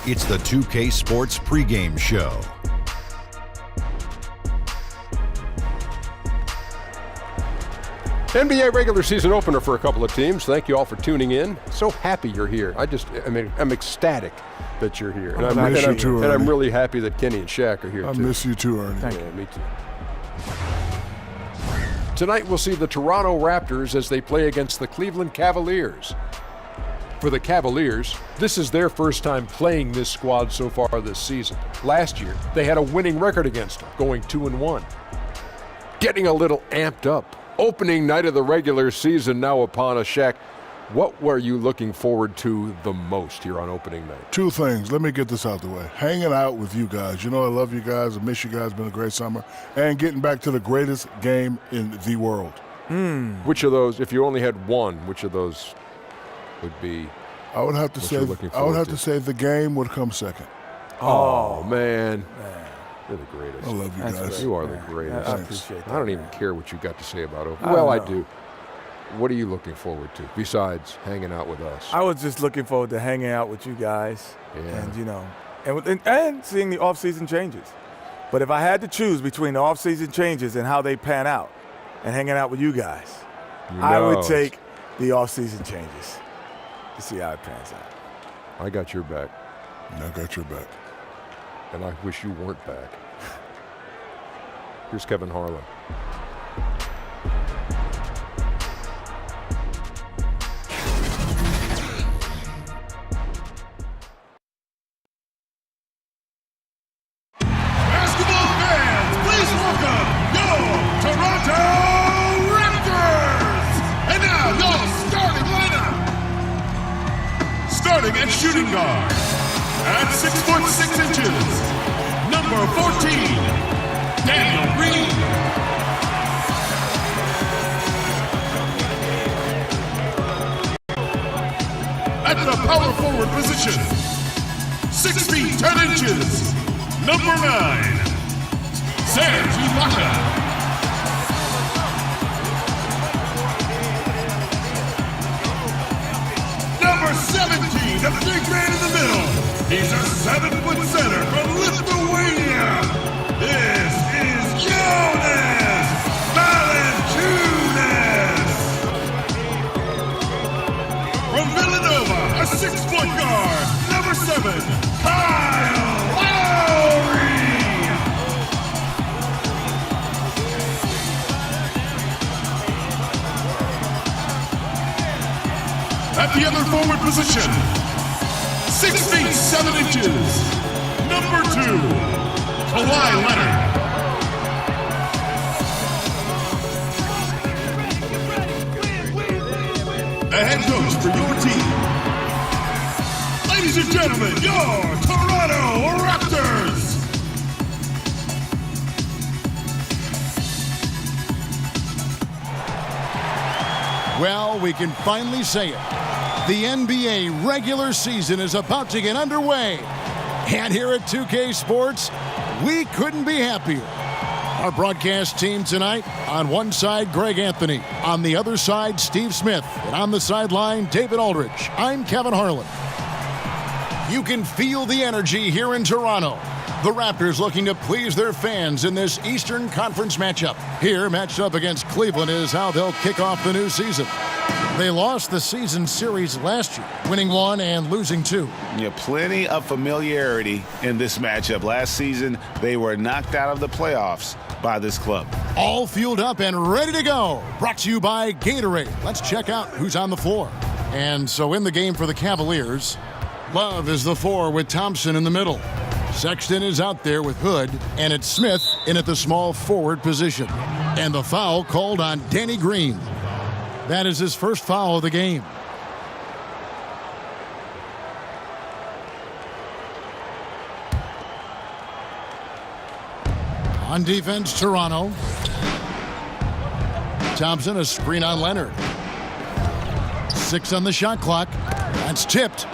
It's the 2K Sports pregame show. NBA regular season opener for a couple of teams. Thank you all for tuning in. So happy you're here. I'm ecstatic that you're here. And I'm really happy that Kenny and Shaq are here, I too. miss you too, Ernie. Yeah, me too. Tonight we'll see the Toronto Raptors as they play against the Cleveland Cavaliers. For the Cavaliers, this is their first time playing this squad so far this season. Last year, they had a winning record against them, going 2-1. Getting a little amped up. Opening night of the regular season now upon us. Shaq, what were you looking forward to the most here on opening night? Two things. Let me get this out the way. Hanging out with you guys. You know I love you guys. I miss you guys. It's been a great summer. And getting back to the greatest game in the world. Which of those, if you only had one, which of those would be? I would have to say the game would come second. Oh, man. You're the greatest. I love you guys. You are the greatest. I appreciate that. I don't even care what you got to say about it. Well, I do. What are you looking forward to besides hanging out with us? I was just looking forward to hanging out with you guys, Yeah. and seeing the off-season changes. But if I had to choose between the off-season changes and how they pan out, and hanging out with you guys, I would take the off-season changes to see how it pans out. I got your back. I got your back. And I wish you weren't back. Here's Kevin Harlan. Basketball fans, please welcome your Toronto Raptors! And now, your starting lineup. Starting at shooting guard, at 6'6", number 14, Daniel Green. At the power forward position, 6 feet 10 inches, number 9, Serge Ibaka. Number 17, the big man in the middle. He's a 7-foot center from Lithuania. This is Jonas Valanciunas. From Villanova, a 6-foot guard, number 7, Kyle Lowry. At the other forward position, 6 feet 7 inches, number 2, Kawhi Leonard. The head coach for your team. Ladies and gentlemen, your Toronto Raptors. Well, we can finally say it. The NBA regular season is about to get underway. And here at 2K Sports, we couldn't be happier. Our broadcast team tonight, on one side, Greg Anthony. On the other side, Steve Smith. And on the sideline, David Aldridge. I'm Kevin Harlan. You can feel the energy here in Toronto. The Raptors looking to please their fans in this Eastern Conference matchup. Here, matched up against Cleveland, is how they'll kick off the new season. They lost the season series last year, winning 1 and losing 2. Yeah, plenty of familiarity in this matchup. Last season, they were knocked out of the playoffs by this club. All fueled up and ready to go. Brought to you by Gatorade. Let's check out who's on the floor. And so in the game for the Cavaliers, Love is the 4 with Thompson in the middle. Sexton is out there with Hood, and it's Smith in at the small forward position. And the foul called on Danny Green. That is his first foul of the game. On defense, Toronto. Thompson, a screen on Leonard. 6 on the shot clock. That's tipped.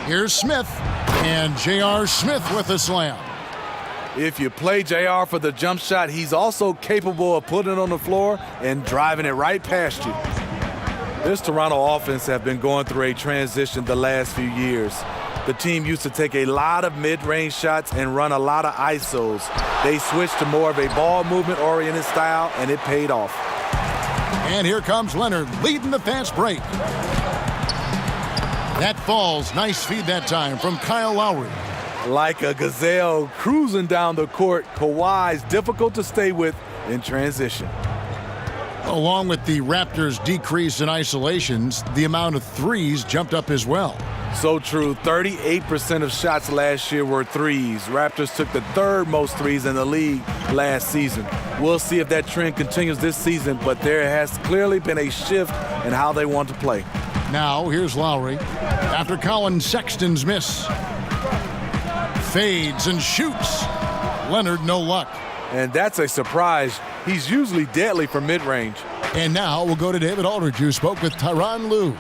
Here's Smith. And J.R. Smith with the slam. If you play JR for the jump shot, he's also capable of putting it on the floor and driving it right past you. This Toronto offense have been going through a transition the last few years. The team used to take a lot of mid-range shots and run a lot of ISOs. They switched to more of a ball movement-oriented style, and it paid off. And here comes Leonard leading the fast break. That falls. Nice feed that time from Kyle Lowry. Like a gazelle cruising down the court, Kawhi's difficult to stay with in transition. Along with the Raptors' decrease in isolations, the amount of threes jumped up as well. So true. 38% of shots last year were threes. Raptors took the third most threes in the league last season. We'll see if that trend continues this season, but there has clearly been a shift in how they want to play. Now, here's Lowry. After Colin Sexton's miss. Fades and shoots. Leonard, no luck. And that's a surprise. He's usually deadly from mid-range. And now we'll go to David Aldridge, who spoke with Tyronn Lue.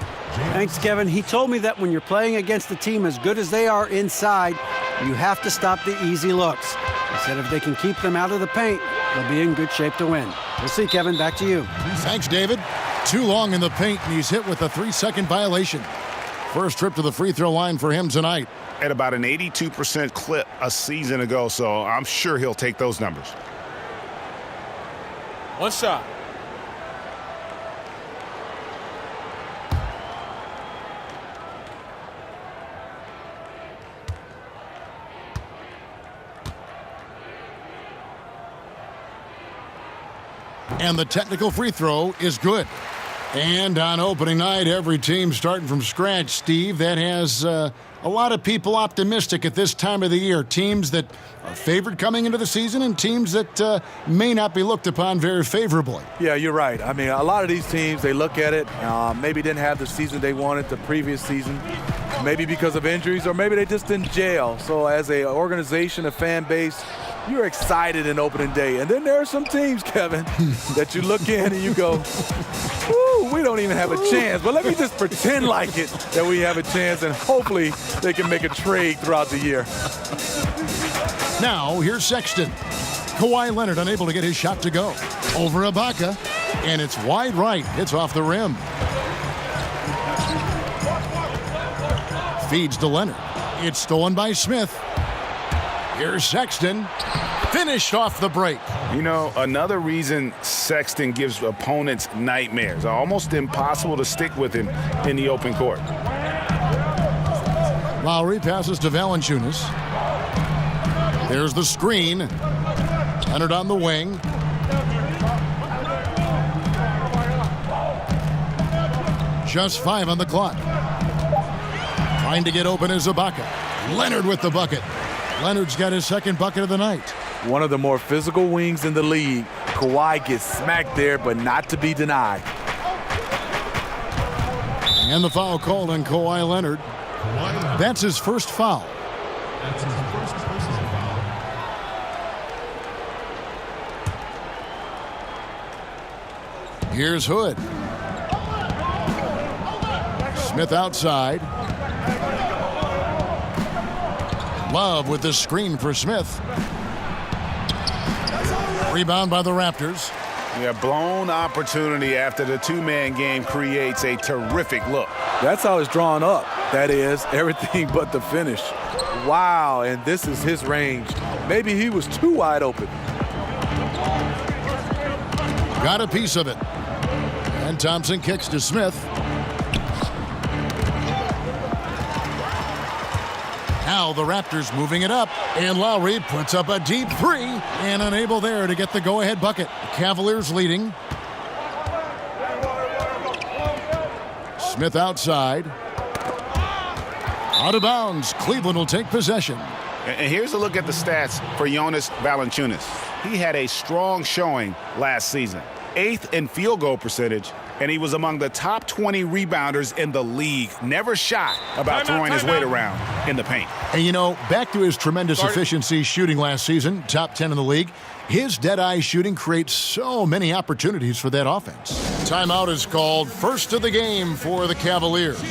Thanks, Kevin. He told me that when you're playing against a team as good as they are inside, you have to stop the easy looks. He said if they can keep them out of the paint, they'll be in good shape to win. We'll see, Kevin. Back to you. Thanks, David. Too long in the paint, and he's hit with a 3-second violation. First trip to the free throw line for him tonight. At about an 82% clip a season ago, so I'm sure he'll take those numbers. One shot. And the technical free throw is good. And on opening night, every team starting from scratch, Steve. That has a lot of people optimistic at this time of the year. Teams that are favored coming into the season and teams that may not be looked upon very favorably. Yeah, you're right. I mean, a lot of these teams, they look at it, maybe didn't have the season they wanted the previous season, maybe because of injuries, or maybe they just didn't gel. So as an organization, a fan base, you're excited in opening day. And then there are some teams, Kevin, that you look in and you go, whoo, we don't even have a chance. But let me just pretend like it that we have a chance, and hopefully they can make a trade throughout the year. Now, here's Sexton. Kawhi Leonard unable to get his shot to go. Over Ibaka, and it's wide right. It's off the rim. Feeds to Leonard. It's stolen by Smith. Here's Sexton. Finished off the break. You know, another reason Sexton gives opponents nightmares. Almost impossible to stick with him in the open court. Lowry passes to Valanciunas. There's the screen. Leonard on the wing. Just 5 on the clock. Trying to get open is Ibaka. Leonard with the bucket. Leonard's got his second bucket of the night. One of the more physical wings in the league. Kawhi gets smacked there, but not to be denied. And the foul called on Kawhi Leonard. That's his first foul. Here's Hood. Smith outside. Love with the screen for Smith. Rebound by the Raptors. Yeah, blown opportunity after the two-man game creates a terrific look. That's how it's drawn up. That is, everything but the finish. Wow, and this is his range. Maybe he was too wide open. Got a piece of it. And Thompson kicks to Smith. Now the Raptors moving it up, and Lowry puts up a deep three and unable there to get the go-ahead bucket. Cavaliers leading. Smith outside. Out of bounds. Cleveland will take possession. And here's a look at the stats for Jonas Valanciunas. He had a strong showing last season. 8th in field goal percentage, and he was among the top 20 rebounders in the league. Never shy about throwing his weight around in the paint. And you know, back to his tremendous efficiency shooting last season, top 10 in the league, his dead-eye shooting creates so many opportunities for that offense. Timeout is called. First of the game for the Cavaliers.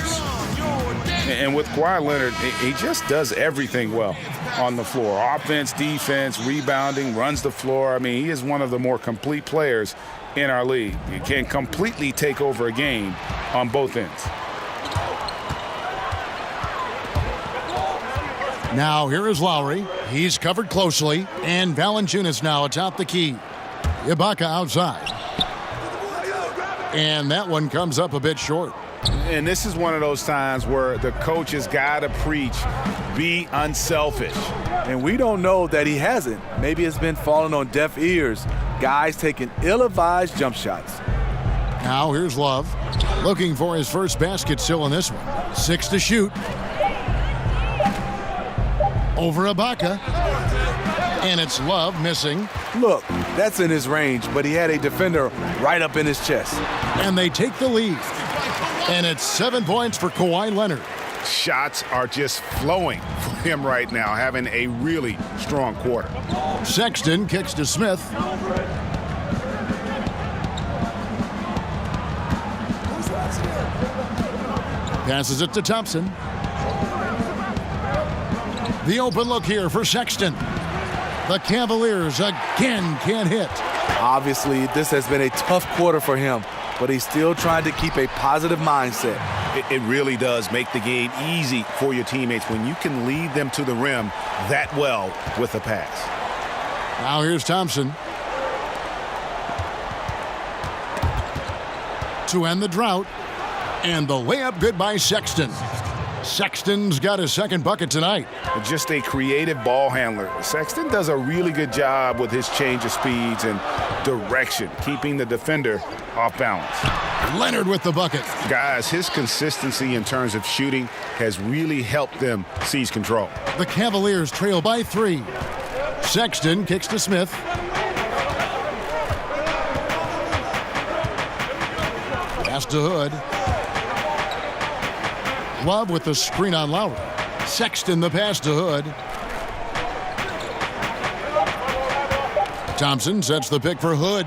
And with Kawhi Leonard, he just does everything well on the floor. Offense, defense, rebounding, runs the floor. I mean, he is one of the more complete players in our league. He can completely take over a game on both ends. Now here is Lowry. He's covered closely. And Valanciunas now atop the key. Ibaka outside. And that one comes up a bit short. And this is one of those times where the coach has got to preach, be unselfish. And we don't know that he hasn't. Maybe it's been falling on deaf ears. Guys taking ill-advised jump shots. Now here's Love. Looking for his first basket still in this one. 6 to shoot. Over Ibaka. And it's Love missing. Look, that's in his range, but he had a defender right up in his chest. And they take the lead. And it's 7 points for Kawhi Leonard. Shots are just flowing for him right now, having a really strong quarter. Sexton kicks to Smith. Passes it to Thompson. The open look here for Sexton. The Cavaliers again can't hit. Obviously, this has been a tough quarter for him, but he's still trying to keep a positive mindset. It really does make the game easy for your teammates when you can lead them to the rim that well with a pass. Now here's Thompson. To end the drought. And the layup good by Sexton. Sexton's got his second bucket tonight. Just a creative ball handler. Sexton does a really good job with his change of speeds and direction, keeping the defender off balance. Leonard with the bucket. Guys, his consistency in terms of shooting has really helped them seize control. The Cavaliers trail by 3. Sexton kicks to Smith. Pass to Hood. Love with the screen on Lowry. Sexton the pass to Hood. Thompson sets the pick for Hood.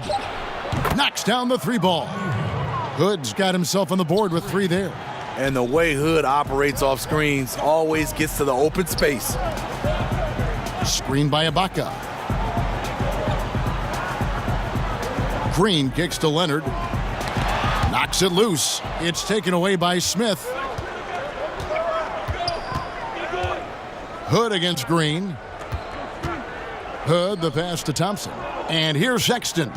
Knocks down the 3 ball. Hood's got himself on the board with 3 there. And the way Hood operates off screens always gets to the open space. Screen by Ibaka. Green kicks to Leonard. Knocks it loose. It's taken away by Smith. Hood against Green. Hood the pass to Thompson. And here's Sexton.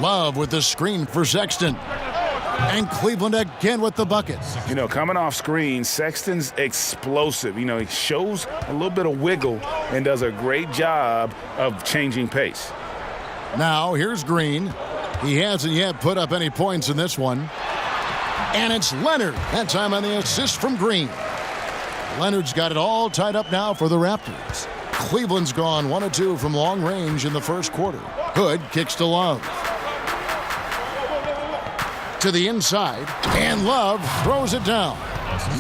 Love with the screen for Sexton. And Cleveland again with the bucket. You know, coming off screen, Sexton's explosive. You know, he shows a little bit of wiggle and does a great job of changing pace. Now here's Green. He hasn't yet put up any points in this one. And it's Leonard. That time on the assist from Green. Leonard's got it all tied up now for the Raptors. Cleveland's gone 1 of 2 from long range in the first quarter. Hood kicks to Love. To the inside, and Love throws it down.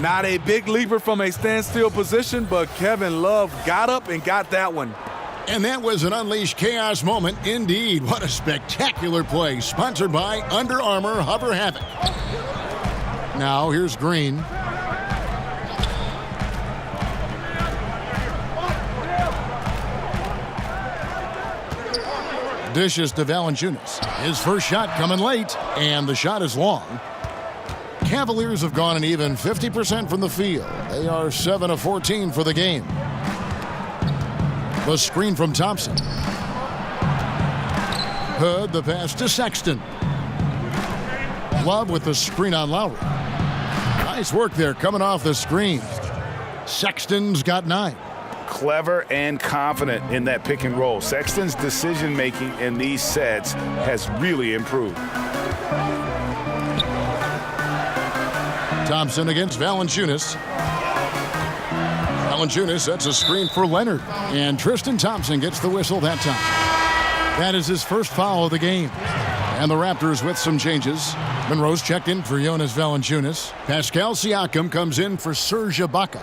Not a big leaper from a standstill position, but Kevin Love got up and got that one. And that was an unleashed chaos moment indeed. What a spectacular play, sponsored by Under Armour Hover Havoc. Now here's Green. Dishes to Valanciunas. His first shot coming late, and the shot is long. Cavaliers have gone an even 50% from the field. They are 7 of 14 for the game. The screen from Thompson. Hood the pass to Sexton. Love with the screen on Lowry. Nice work there coming off the screen. Sexton's got 9. Clever and confident in that pick and roll. Sexton's decision making in these sets has really improved. Thompson against Valanciunas. Valanciunas sets a screen for Leonard, and Tristan Thompson gets the whistle that time. That is his first foul of the game. And the Raptors with some changes. Monroe's checked in for Jonas Valanciunas. Pascal Siakam comes in for Serge Ibaka.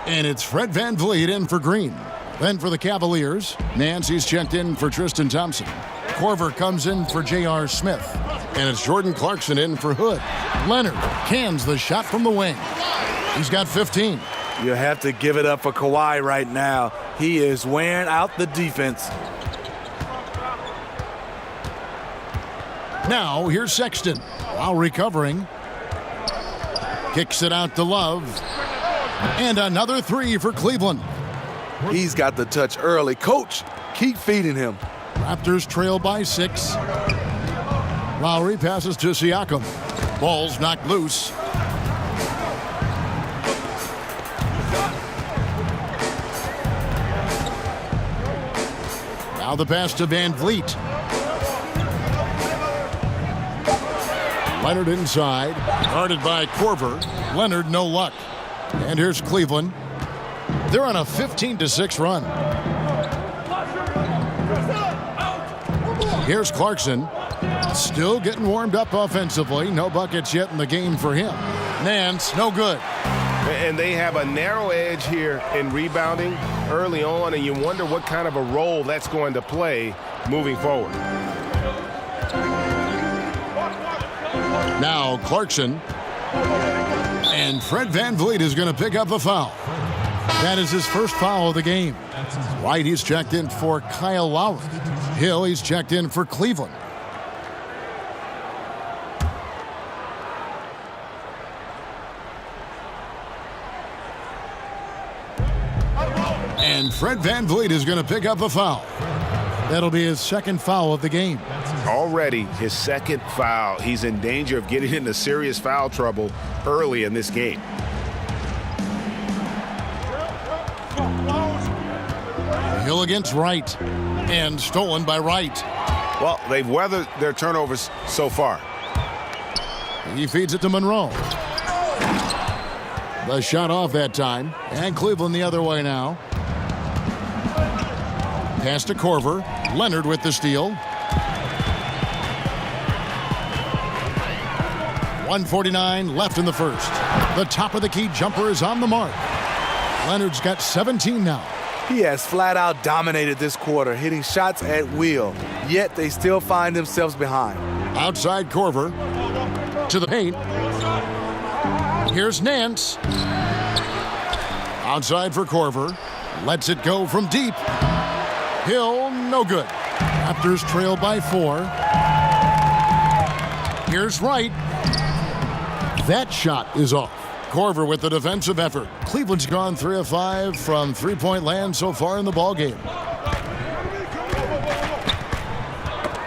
And it's Fred VanVleet in for Green. Then for the Cavaliers, Nancy's checked in for Tristan Thompson. Korver comes in for J.R. Smith. And it's Jordan Clarkson in for Hood. Leonard cans the shot from the wing. He's got 15. You have to give it up for Kawhi right now. He is wearing out the defense. Now here's Sexton. While recovering. Kicks it out to Love. And another 3 for Cleveland. He's got the touch early. Coach, keep feeding him. Raptors trail by 6. Lowry passes to Siakam. Ball's knocked loose. Now the pass to Van Vliet. Leonard inside. Guarded by Korver. Leonard, no luck. And here's Cleveland. They're on a 15-6 run. Here's Clarkson. Still getting warmed up offensively. No buckets yet in the game for him. Nance, no good. And they have a narrow edge here in rebounding early on, and you wonder what kind of a role that's going to play moving forward. Now Clarkson. And Fred VanVleet is going to pick up the foul. That is his first foul of the game. White, he's checked in for Kyle Lowry. Hill, he's checked in for Cleveland. And Fred VanVleet is going to pick up the foul. That'll be his second foul of the game. Already his second foul. He's in danger of getting into serious foul trouble early in this game. Hill against Wright. And stolen by Wright. Well, they've weathered their turnovers so far. He feeds it to Monroe. The shot off that time. And Cleveland the other way now. Pass to Korver. Leonard with the steal. 1:49 left in the first. The top of the key jumper is on the mark. Leonard's got 17 now. He has flat out dominated this quarter, hitting shots at will, yet they still find themselves behind. Outside Korver. To the paint. Here's Nance. Outside for Korver. Lets it go from deep. Hill, no good. Raptors trail by 4. Here's Wright. That shot is off. Korver with the defensive effort. Cleveland's gone 3 of 5 from three-point land so far in the ballgame.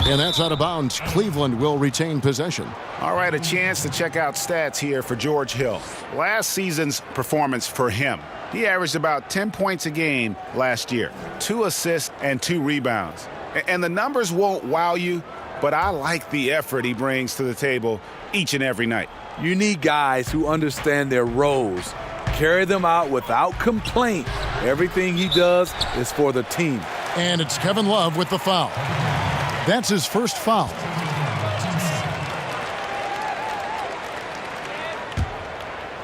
And that's out of bounds. Cleveland will retain possession. All right, a chance to check out stats here for George Hill. Last season's performance for him. He averaged about 10 points a game last year, 2 assists and 2 rebounds. And the numbers won't wow you, but I like the effort he brings to the table each and every night. You need guys who understand their roles, carry them out without complaint. Everything he does is for the team. And it's Kevin Love with the foul. That's his first foul.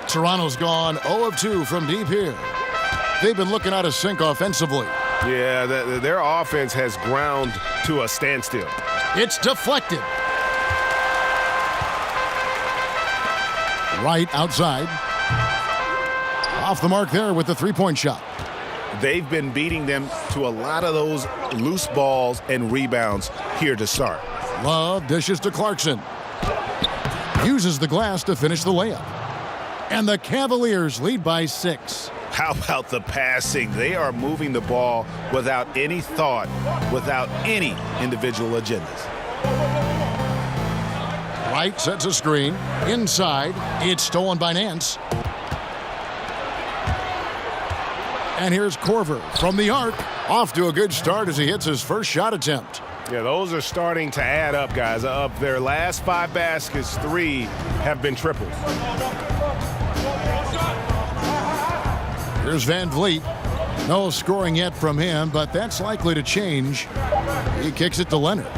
Toronto's gone 0 of 2 from deep here. They've been looking out of sync offensively. Yeah, their offense has ground to a standstill. It's deflected. Right outside. Off the mark there with the three-point shot. They've been beating them to a lot of those loose balls and rebounds here to start. Love dishes to Clarkson. Uses the glass to finish the layup. And the Cavaliers lead by 6. How about the passing? They are moving the ball without any thought, without any individual agendas. Wright sets a screen. Inside, it's stolen by Nance. And here's Korver from the arc. Off to a good start as he hits his first shot attempt. Yeah, those are starting to add up, guys. Of their last 5 baskets, 3 have been triples. Here's Van Vliet. No scoring yet from him, but that's likely to change. He kicks it to Leonard.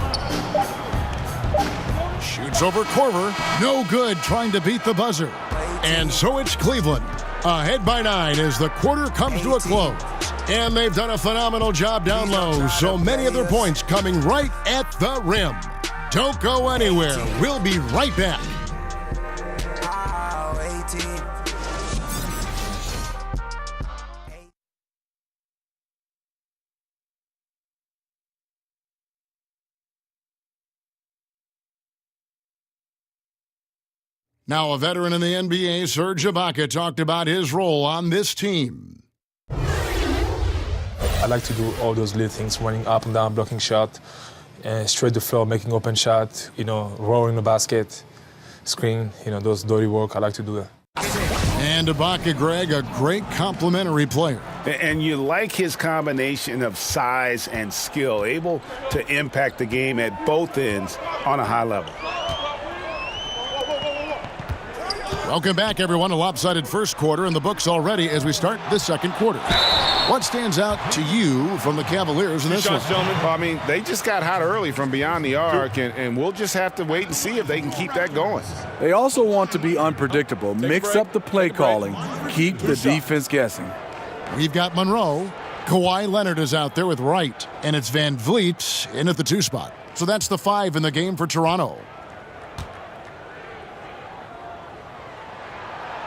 Shoots over Korver. No good, trying to beat the buzzer. And so it's Cleveland, ahead by 9 as the quarter comes to a close. And they've done a phenomenal job down low, so many of their points coming right at the rim. Don't go anywhere. We'll be right back. Now a veteran in the NBA, Serge Ibaka, talked about his role on this team. I like to do all those little things, running up and down, blocking shot, and straight to the floor, making open shot, rolling the basket, screen, those dirty work. I like to do that. And Ibaka, Greg, a great complimentary player. And you like his combination of size and skill, able to impact the game at both ends on a high level. Welcome back, everyone. A lopsided first quarter in the books already as we start the second quarter. What stands out to you from the Cavaliers in this one? Well, I mean, they just got hot early from beyond the arc, and we'll just have to wait and see if they can keep that going. They also want to be unpredictable, mix up the play calling, keep the defense guessing. We've got Monroe. Kawhi Leonard is out there with Wright, and it's Van Vliet in at the 2 spot. So that's the 5 in the game for Toronto.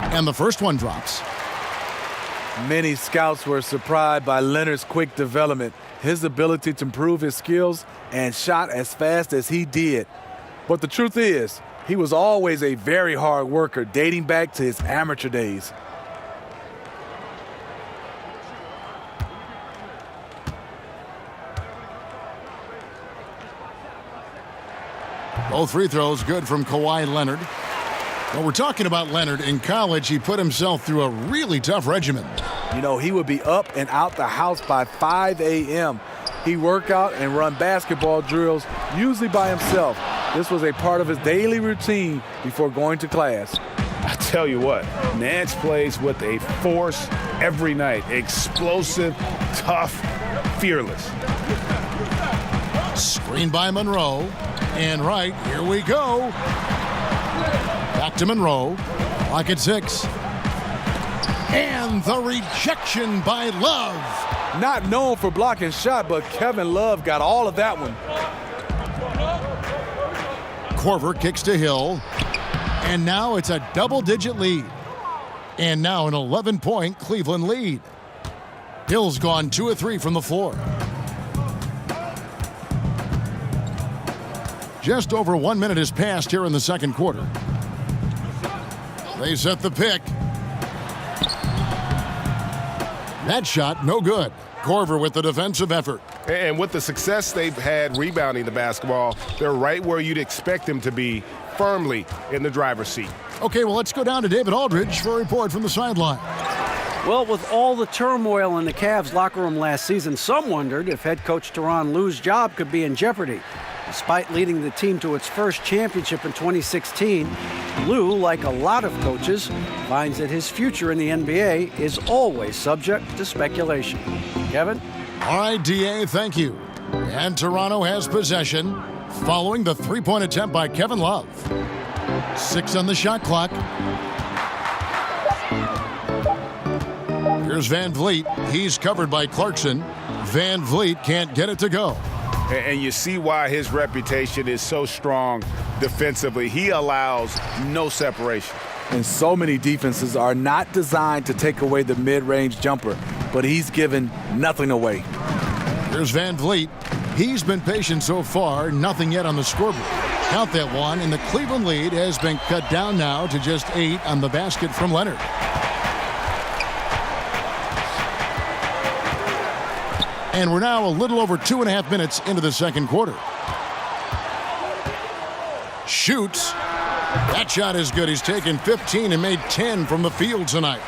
And the first one drops. Many scouts were surprised by Leonard's quick development, his ability to improve his skills and shot as fast as he did. But the truth is, he was always a very hard worker dating back to his amateur days. Both free throws good from Kawhi Leonard. Well, we're talking about Leonard. In college, he put himself through a really tough regimen. He would be up and out the house by 5 a.m. He'd work out and run basketball drills, usually by himself. This was a part of his daily routine before going to class. I tell you what, Nance plays with a force every night. Explosive, tough, fearless. Screen by Monroe. And right, here we go. Back to Monroe. Lock at 6. And the rejection by Love. Not known for blocking shot, but Kevin Love got all of that one. Korver kicks to Hill. And now it's a double-digit lead. And now an 11-point Cleveland lead. Hill's gone 2 of 3 from the floor. Just over 1 minute has passed here in the second quarter. They set the pick. That shot, no good. Korver with the defensive effort. And with the success they've had rebounding the basketball, they're right where you'd expect them to be, firmly in the driver's seat. Okay, well, let's go down to David Aldridge for a report from the sideline. Well, with all the turmoil in the Cavs locker room last season, some wondered if head coach Tyronn Lue's job could be in jeopardy. Despite leading the team to its first championship in 2016, Lue, like a lot of coaches, finds that his future in the NBA is always subject to speculation. Kevin? All right, DA, thank you. And Toronto has possession following the three-point attempt by Kevin Love. 6 on the shot clock. Here's Van Vliet. He's covered by Clarkson. Van Vliet can't get it to go. And you see why his reputation is so strong defensively. He allows no separation. And so many defenses are not designed to take away the mid-range jumper, but he's given nothing away. Here's Van Vliet. He's been patient so far, nothing yet on the scoreboard. Count that one, and the Cleveland lead has been cut down now to just 8 on the basket from Leonard. And we're now a little over 2.5 minutes into the second quarter. Shoots. That shot is good. He's taken 15 and made 10 from the field tonight.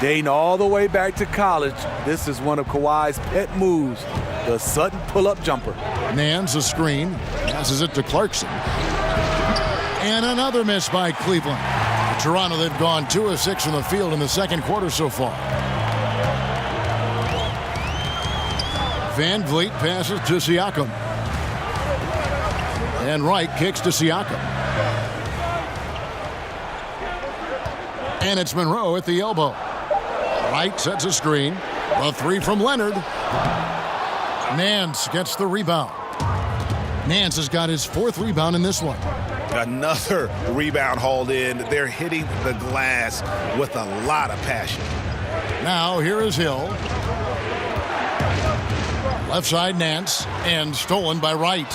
Dating all the way back to college, this is one of Kawhi's pet moves, the sudden pull-up jumper. Nance a screen, passes it to Clarkson. And another miss by Cleveland. Toronto, they've gone 2 of 6 from the field in the second quarter so far. Van Vliet passes to Siakam. And Wright kicks to Siakam. And it's Monroe at the elbow. Wright sets a screen. A 3 from Leonard. Nance gets the rebound. Nance has got his 4th rebound in this one. Another rebound hauled in. They're hitting the glass with a lot of passion. Now here is Hill. Left side Nance, and stolen by Wright.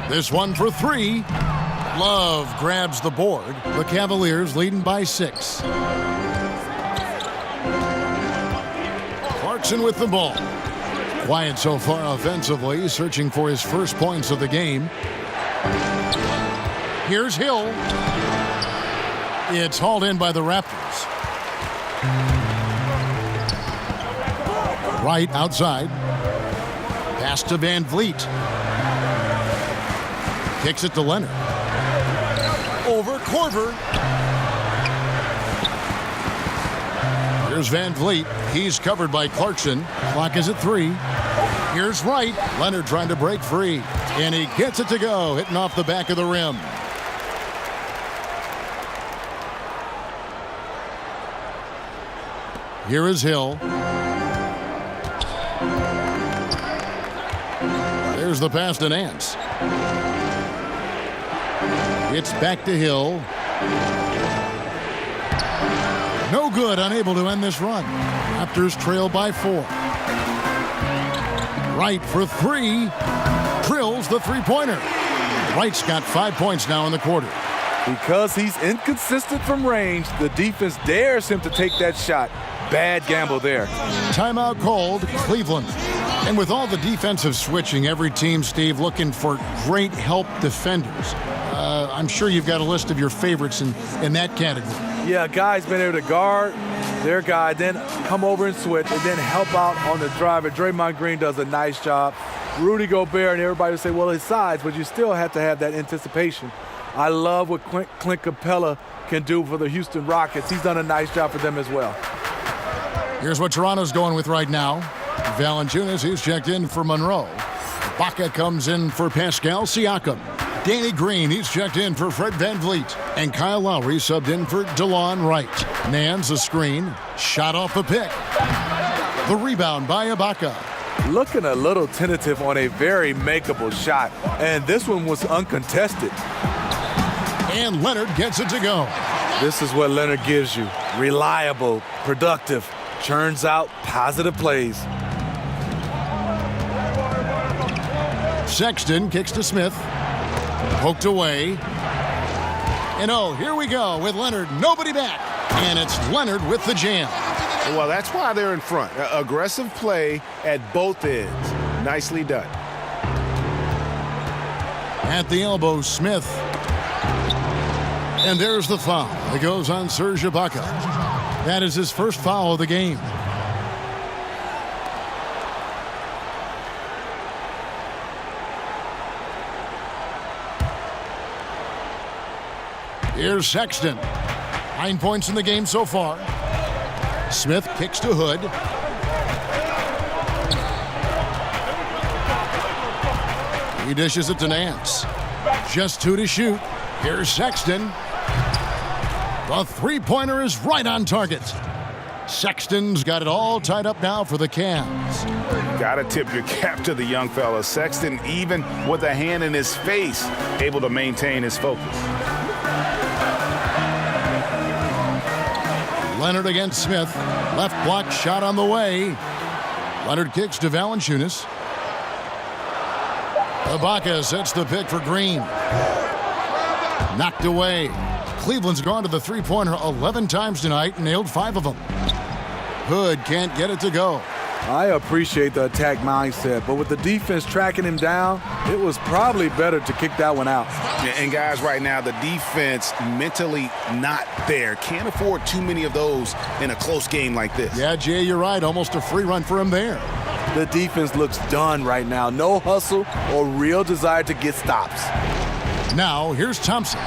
This one for 3. Love grabs the board. The Cavaliers leading by 6. Clarkson with the ball. Quiet so far offensively, searching for his first points of the game. Here's Hill. It's hauled in by the Raptors. Right outside. Pass to Van Vliet. Kicks it to Leonard. Over Korver. Here's Van Vliet. He's covered by Clarkson. Clock is at 3. Here's Wright. Leonard trying to break free. And he gets it to go, hitting off the back of the rim. Here is Hill. There's the pass to Nance. It's back to Hill. No good, unable to end this run. Raptors trail by 4. Wright for 3. Drills the three-pointer. Wright's got 5 points now in the quarter. Because he's inconsistent from range, the defense dares him to take that shot. Bad gamble there. Timeout called, Cleveland. And with all the defensive switching, every team, Steve, looking for great help defenders. I'm sure you've got a list of your favorites in that category. Yeah, guys been able to guard their guy, then come over and switch, and then help out on the drive. And Draymond Green does a nice job. Rudy Gobert, and everybody will say, well, his size, but you still have to have that anticipation. I love what Clint Capella can do for the Houston Rockets. He's done a nice job for them as well. Here's what Toronto's going with right now. Valanciunas, he's checked in for Monroe. Ibaka comes in for Pascal Siakam. Danny Green, he's checked in for Fred VanVleet. And Kyle Lowry subbed in for DeLon Wright. Nance a screen. Shot off the pick. The rebound by Ibaka. Looking a little tentative on a very makeable shot. And this one was uncontested. And Leonard gets it to go. This is what Leonard gives you. Reliable, productive, churns out positive plays. Sexton kicks to Smith. Poked away. And oh, here we go with Leonard. Nobody back. And it's Leonard with the jam. Well, that's why they're in front. Aggressive play at both ends. Nicely done. At the elbow, Smith. And there's the foul. It goes on Serge Ibaka. That is his first foul of the game. Here's Sexton. 9 points in the game so far. Smith kicks to Hood. He dishes it to Nance. Just 2 to shoot. Here's Sexton. The three-pointer is right on target. Sexton's got it all tied up now for the Cavs. Got to tip your cap to the young fella. Sexton, even with a hand in his face, able to maintain his focus. Leonard against Smith. Left block shot on the way. Leonard kicks to Valanciunas. Ibaka sets the pick for Green. Knocked away. Cleveland's gone to the three-pointer 11 times tonight and nailed 5 of them. Hood can't get it to go. I appreciate the attack mindset, but with the defense tracking him down, it was probably better to kick that one out. And guys, right now, the defense mentally not there. Can't afford too many of those in a close game like this. Yeah, Jay, you're right. Almost a free run for him there. The defense looks done right now. No hustle or real desire to get stops. Now, here's Thompson.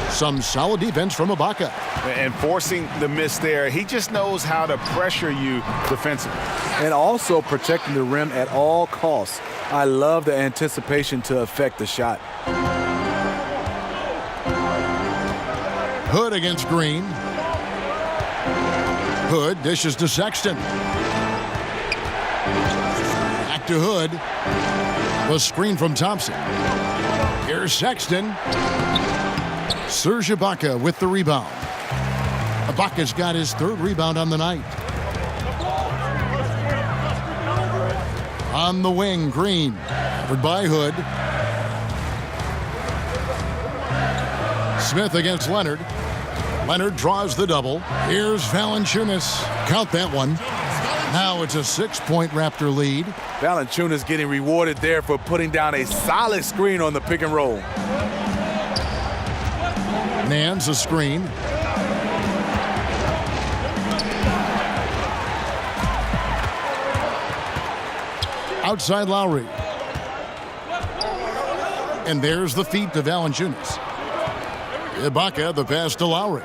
Some solid defense from Ibaka. And forcing the miss there, he just knows how to pressure you defensively. And also protecting the rim at all costs. I love the anticipation to affect the shot. Hood against Green. Hood dishes to Sexton. Back to Hood. The screen from Thompson. Here's Sexton. Serge Ibaka with the rebound. Ibaka's got his 3rd rebound on the night. On the wing, Green. Covered by Hood. Smith against Leonard. Leonard draws the double. Here's Valanciunas. Count that one. Now it's a 6-point Raptor lead. Valanciunas getting rewarded there for putting down a solid screen on the pick and roll. Nance a screen. Outside Lowry. And there's the feed to Valanciunas. Ibaka, the pass to Lowry.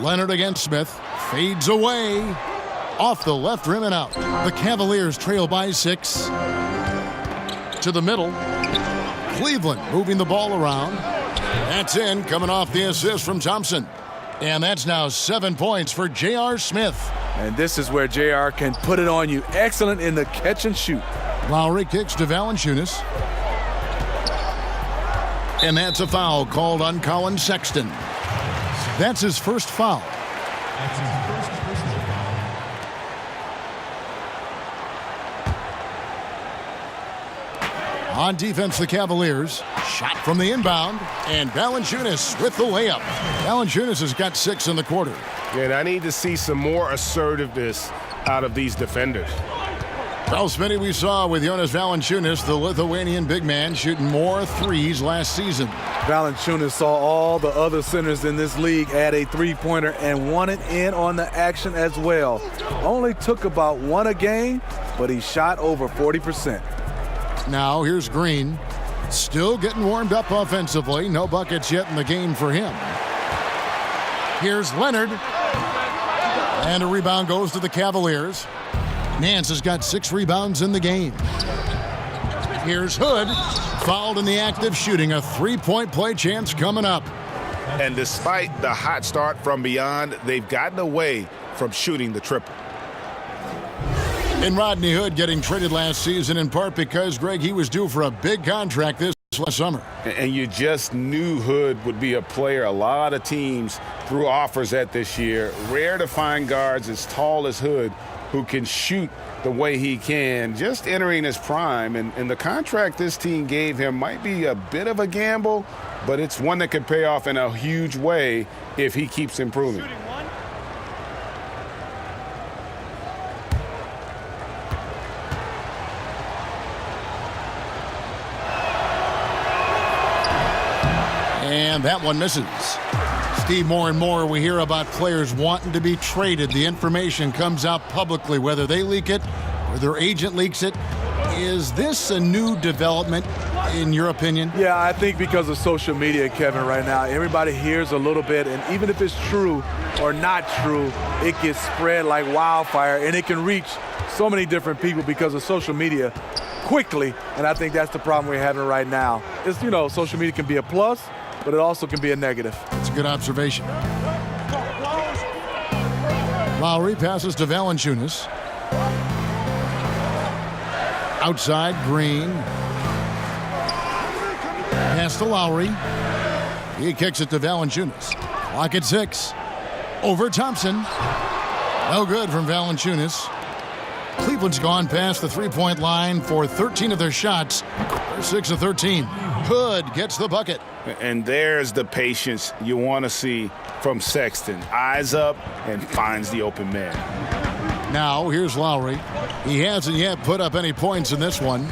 Leonard against Smith. Fades away. Off the left rim and out. The Cavaliers trail by 6. To the middle. Cleveland moving the ball around. That's in, coming off the assist from Thompson. And that's now 7 points for J.R. Smith. And this is where J.R. can put it on you. Excellent in the catch and shoot. Lowry kicks to Valanciunas. And that's a foul called on Colin Sexton. That's his first foul. On defense, the Cavaliers. Shot from the inbound. And Valanciunas with the layup. Valanciunas has got 6 in the quarter. And I need to see some more assertiveness out of these defenders. Well, Smitty, we saw with Jonas Valanciunas, the Lithuanian big man, shooting more threes last season. Valanciunas saw all the other centers in this league add a three-pointer and wanted in on the action as well. Only took about 1 a game, but he shot over 40%. Now here's Green. Still getting warmed up offensively. No buckets yet in the game for him. Here's Leonard. And a rebound goes to the Cavaliers. Nance has got 6 rebounds in the game. Here's Hood. Fouled in the act of shooting. A 3-point play chance coming up. And despite the hot start from beyond, they've gotten away from shooting the triple. And Rodney Hood getting traded last season in part because, Greg, he was due for a big contract this last summer. And you just knew Hood would be a player a lot of teams threw offers at this year. Rare to find guards as tall as Hood who can shoot the way he can, just entering his prime. And the contract this team gave him might be a bit of a gamble, but it's one that could pay off in a huge way if he keeps improving. And that one misses. Steve, more and more we hear about players wanting to be traded. The information comes out publicly, whether they leak it or their agent leaks it. Is this a new development, in your opinion? Yeah, I think because of social media, Kevin, right now, everybody hears a little bit, and even if it's true or not true, it gets spread like wildfire, and it can reach so many different people because of social media quickly, and I think that's the problem we're having right now. It's, you know, social media can be a plus, but it also can be a negative. That's a good observation. Lowry passes to Valanciunas. Outside, Green. Pass to Lowry. He kicks it to Valanciunas. Clock at 6. Over Thompson. No good from Valanciunas. Cleveland's gone past the three-point line for 13 of their shots. They're 6 of 13. Hood gets the bucket. And there's the patience you want to see from Sexton. Eyes up and finds the open man. Now here's Lowry. He hasn't yet put up any points in this one.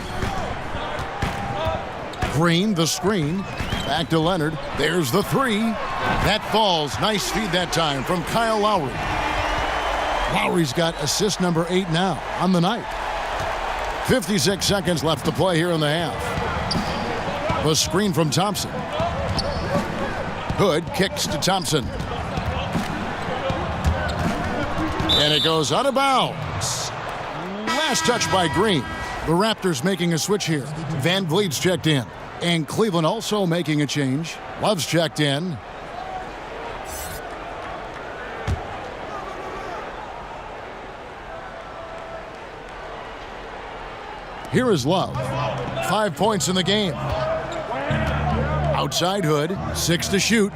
Green, the screen. Back to Leonard. There's the 3. That falls. Nice feed that time from Kyle Lowry. Lowry's got assist number 8 now on the night. 56 seconds left to play here in the half. The screen from Thompson. Hood kicks to Thompson. And it goes out of bounds. Last touch by Green. The Raptors making a switch here. Van Vliet's checked in. And Cleveland also making a change. Love's checked in. Here is Love. 5 points in the game. Outside Hood. 6 to shoot.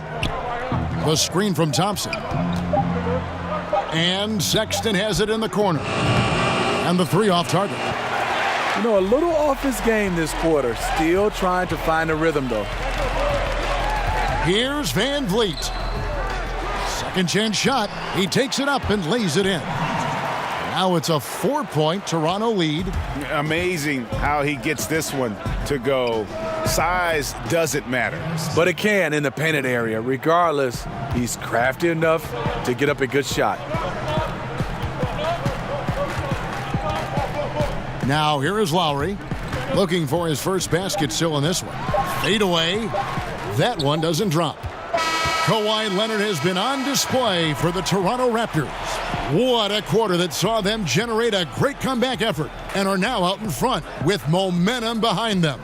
The screen from Thompson. And Sexton has it in the corner. And the 3 off target. You know, a little off his game this quarter. Still trying to find a rhythm, though. Here's Van Vliet. Second chance shot. He takes it up and lays it in. Now it's a 4-point Toronto lead. Amazing how he gets this one to go. Size doesn't matter. But it can in the painted area. Regardless, he's crafty enough to get up a good shot. Now here is Lowry, looking for his first basket still in this one. Fade away. That one doesn't drop. Kawhi Leonard has been on display for the Toronto Raptors. What a quarter that saw them generate a great comeback effort and are now out in front with momentum behind them.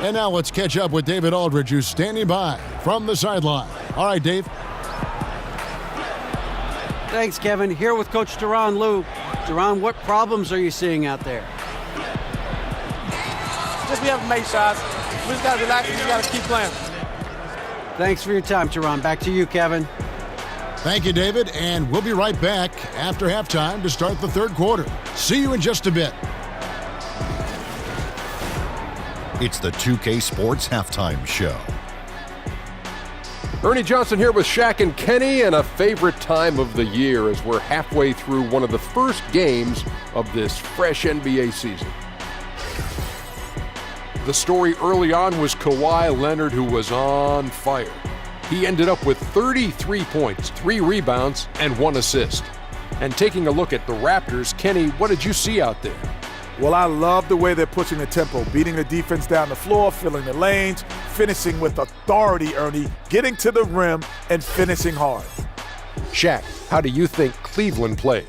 And now let's catch up with David Aldridge, who's standing by from the sideline. All right, Dave. Thanks, Kevin. Here with Coach Duran Lou. Duran, what problems are you seeing out there? Just we haven't made shots. We just got to relax and we got to keep playing. Thanks for your time, Duran. Back to you, Kevin. Thank you, David, and we'll be right back after halftime to start the third quarter. See you in just a bit. It's the 2K Sports Halftime Show. Ernie Johnson here with Shaq and Kenny, and a favorite time of the year as we're halfway through one of the first games of this fresh NBA season. The story early on was Kawhi Leonard, who was on fire. He ended up with 33 points, 3 rebounds, and 1 assist. And taking a look at the Raptors, Kenny, what did you see out there? Well, I love the way they're pushing the tempo, beating the defense down the floor, filling the lanes, finishing with authority, Ernie, getting to the rim and finishing hard. Shaq, how do you think Cleveland played?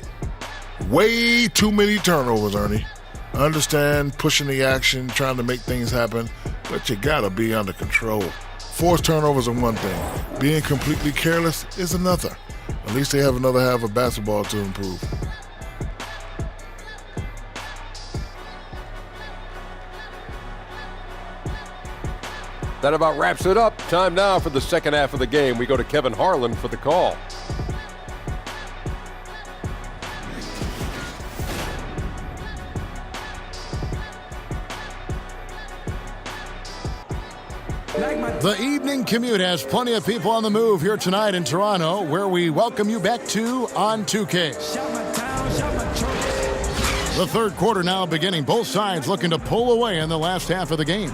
Way too many turnovers, Ernie. I understand pushing the action, trying to make things happen, but you gotta be under control. Forced turnovers are one thing. Being completely careless is another. At least they have another half of basketball to improve. That about wraps it up. Time now for the second half of the game. We go to Kevin Harlan for the call. The evening commute has plenty of people on the move here tonight in Toronto, where we welcome you back to On 2K. The third quarter now beginning. Both sides looking to pull away in the last half of the game.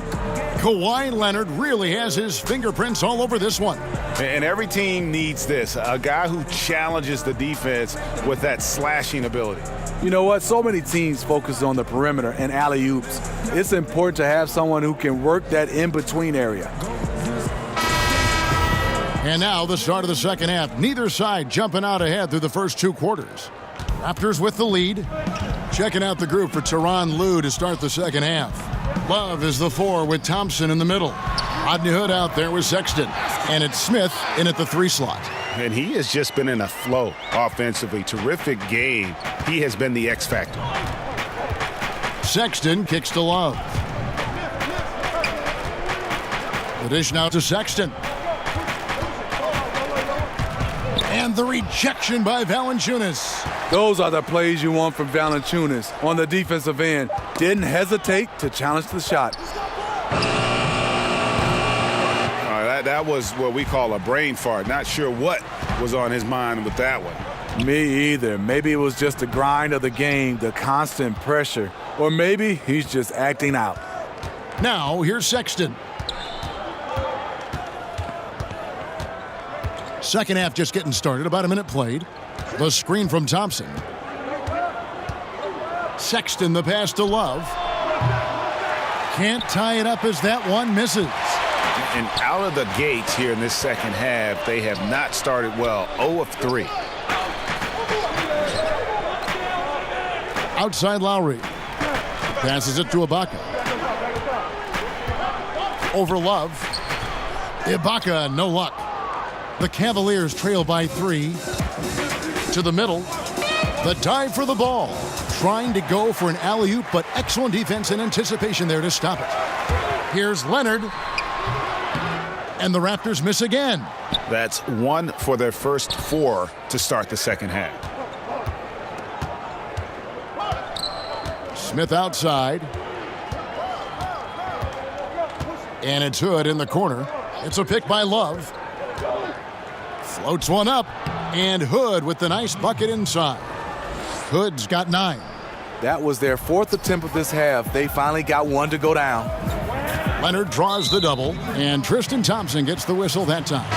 Kawhi Leonard really has his fingerprints all over this one. And every team needs this, a guy who challenges the defense with that slashing ability. You know what? So many teams focus on the perimeter and alley-oops. It's important to have someone who can work that in-between area. And now the start of the second half. Neither side jumping out ahead through the first 2 quarters. Raptors with the lead. Checking out the group for Tyronn Lue to start the second half. Love is the 4 with Thompson in the middle. Rodney Hood out there with Sexton. And it's Smith in at the 3 slot. And he has just been in a flow offensively. Terrific game. He has been the X factor. Sexton kicks to Love. The dish now to Sexton. And the rejection by Valanciunas. Those are the plays you want from Valanciunas on the defensive end. Didn't hesitate to challenge the shot. That was what we call a brain fart. Not sure what was on his mind with that one. Me either. Maybe it was just the grind of the game, the constant pressure. Or maybe he's just acting out. Now, here's Sexton. Second half just getting started. About a minute played. The screen from Thompson. Sexton, the pass to Love. Can't tie it up as that one misses. And out of the gates here in this second half, they have not started well. 0 of 3. Outside Lowry. Passes it to Ibaka. Over Love. Ibaka, no luck. The Cavaliers trail by 3. To the middle. The dive for the ball. Trying to go for an alley-oop, but excellent defense and anticipation there to stop it. Here's Leonard. And the Raptors miss again. That's 1 for their first 4 to start the second half. Smith outside. And it's Hood in the corner. It's a pick by Love. Floats one up, and Hood with the nice bucket inside. Hood's got 9. That was their 4th attempt of this half. They finally got one to go down. Leonard draws the double, and Tristan Thompson gets the whistle that time.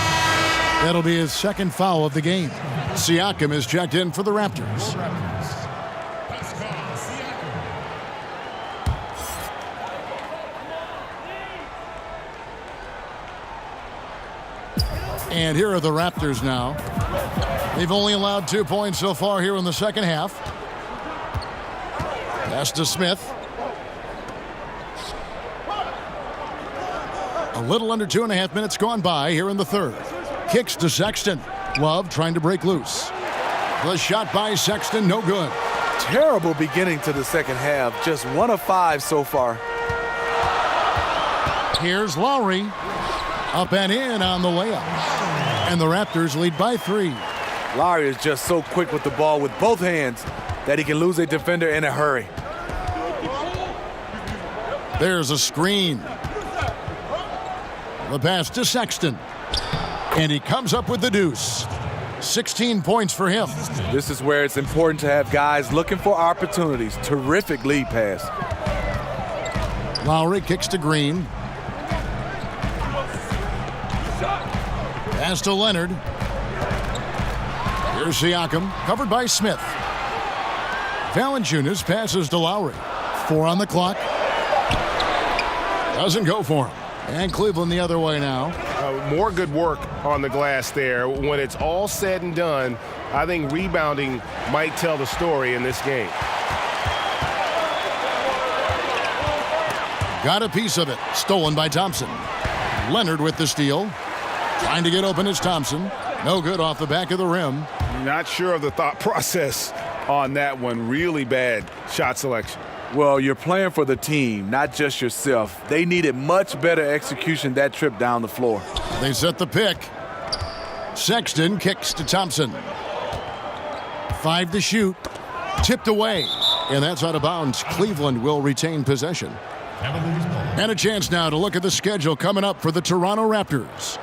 That'll be his 2nd foul of the game. Siakam is checked in for the Raptors. And here are the Raptors now. They've only allowed 2 points so far here in the second half. Pass to Smith. A little under 2.5 minutes gone by here in the third. Kicks to Sexton. Love trying to break loose. The shot by Sexton, no good. Terrible beginning to the second half. Just 1 of 5 so far. Here's Lowry. Up and in on the layup. And the Raptors lead by 3. Lowry is just so quick with the ball with both hands that he can lose a defender in a hurry. There's a screen. The pass to Sexton. And he comes up with the deuce. 16 points for him. This is where it's important to have guys looking for opportunities. Terrific lead pass. Lowry kicks to Green. Pass to Leonard. Here's Siakam, covered by Smith. Valanciunas passes to Lowry. 4 on the clock. Doesn't go for him. And Cleveland the other way now. More good work on the glass there. When it's all said and done, I think rebounding might tell the story in this game. Got a piece of it. Stolen by Thompson. Leonard with the steal. Trying to get open is Thompson. No good off the back of the rim. Not sure of the thought process on that one. Really bad shot selection. Well, you're playing for the team, not just yourself. They needed much better execution that trip down the floor. They set the pick. Sexton kicks to Thompson. 5 to shoot. Tipped away. And that's out of bounds. Cleveland will retain possession. And a chance now to look at the schedule coming up for the Toronto Raptors.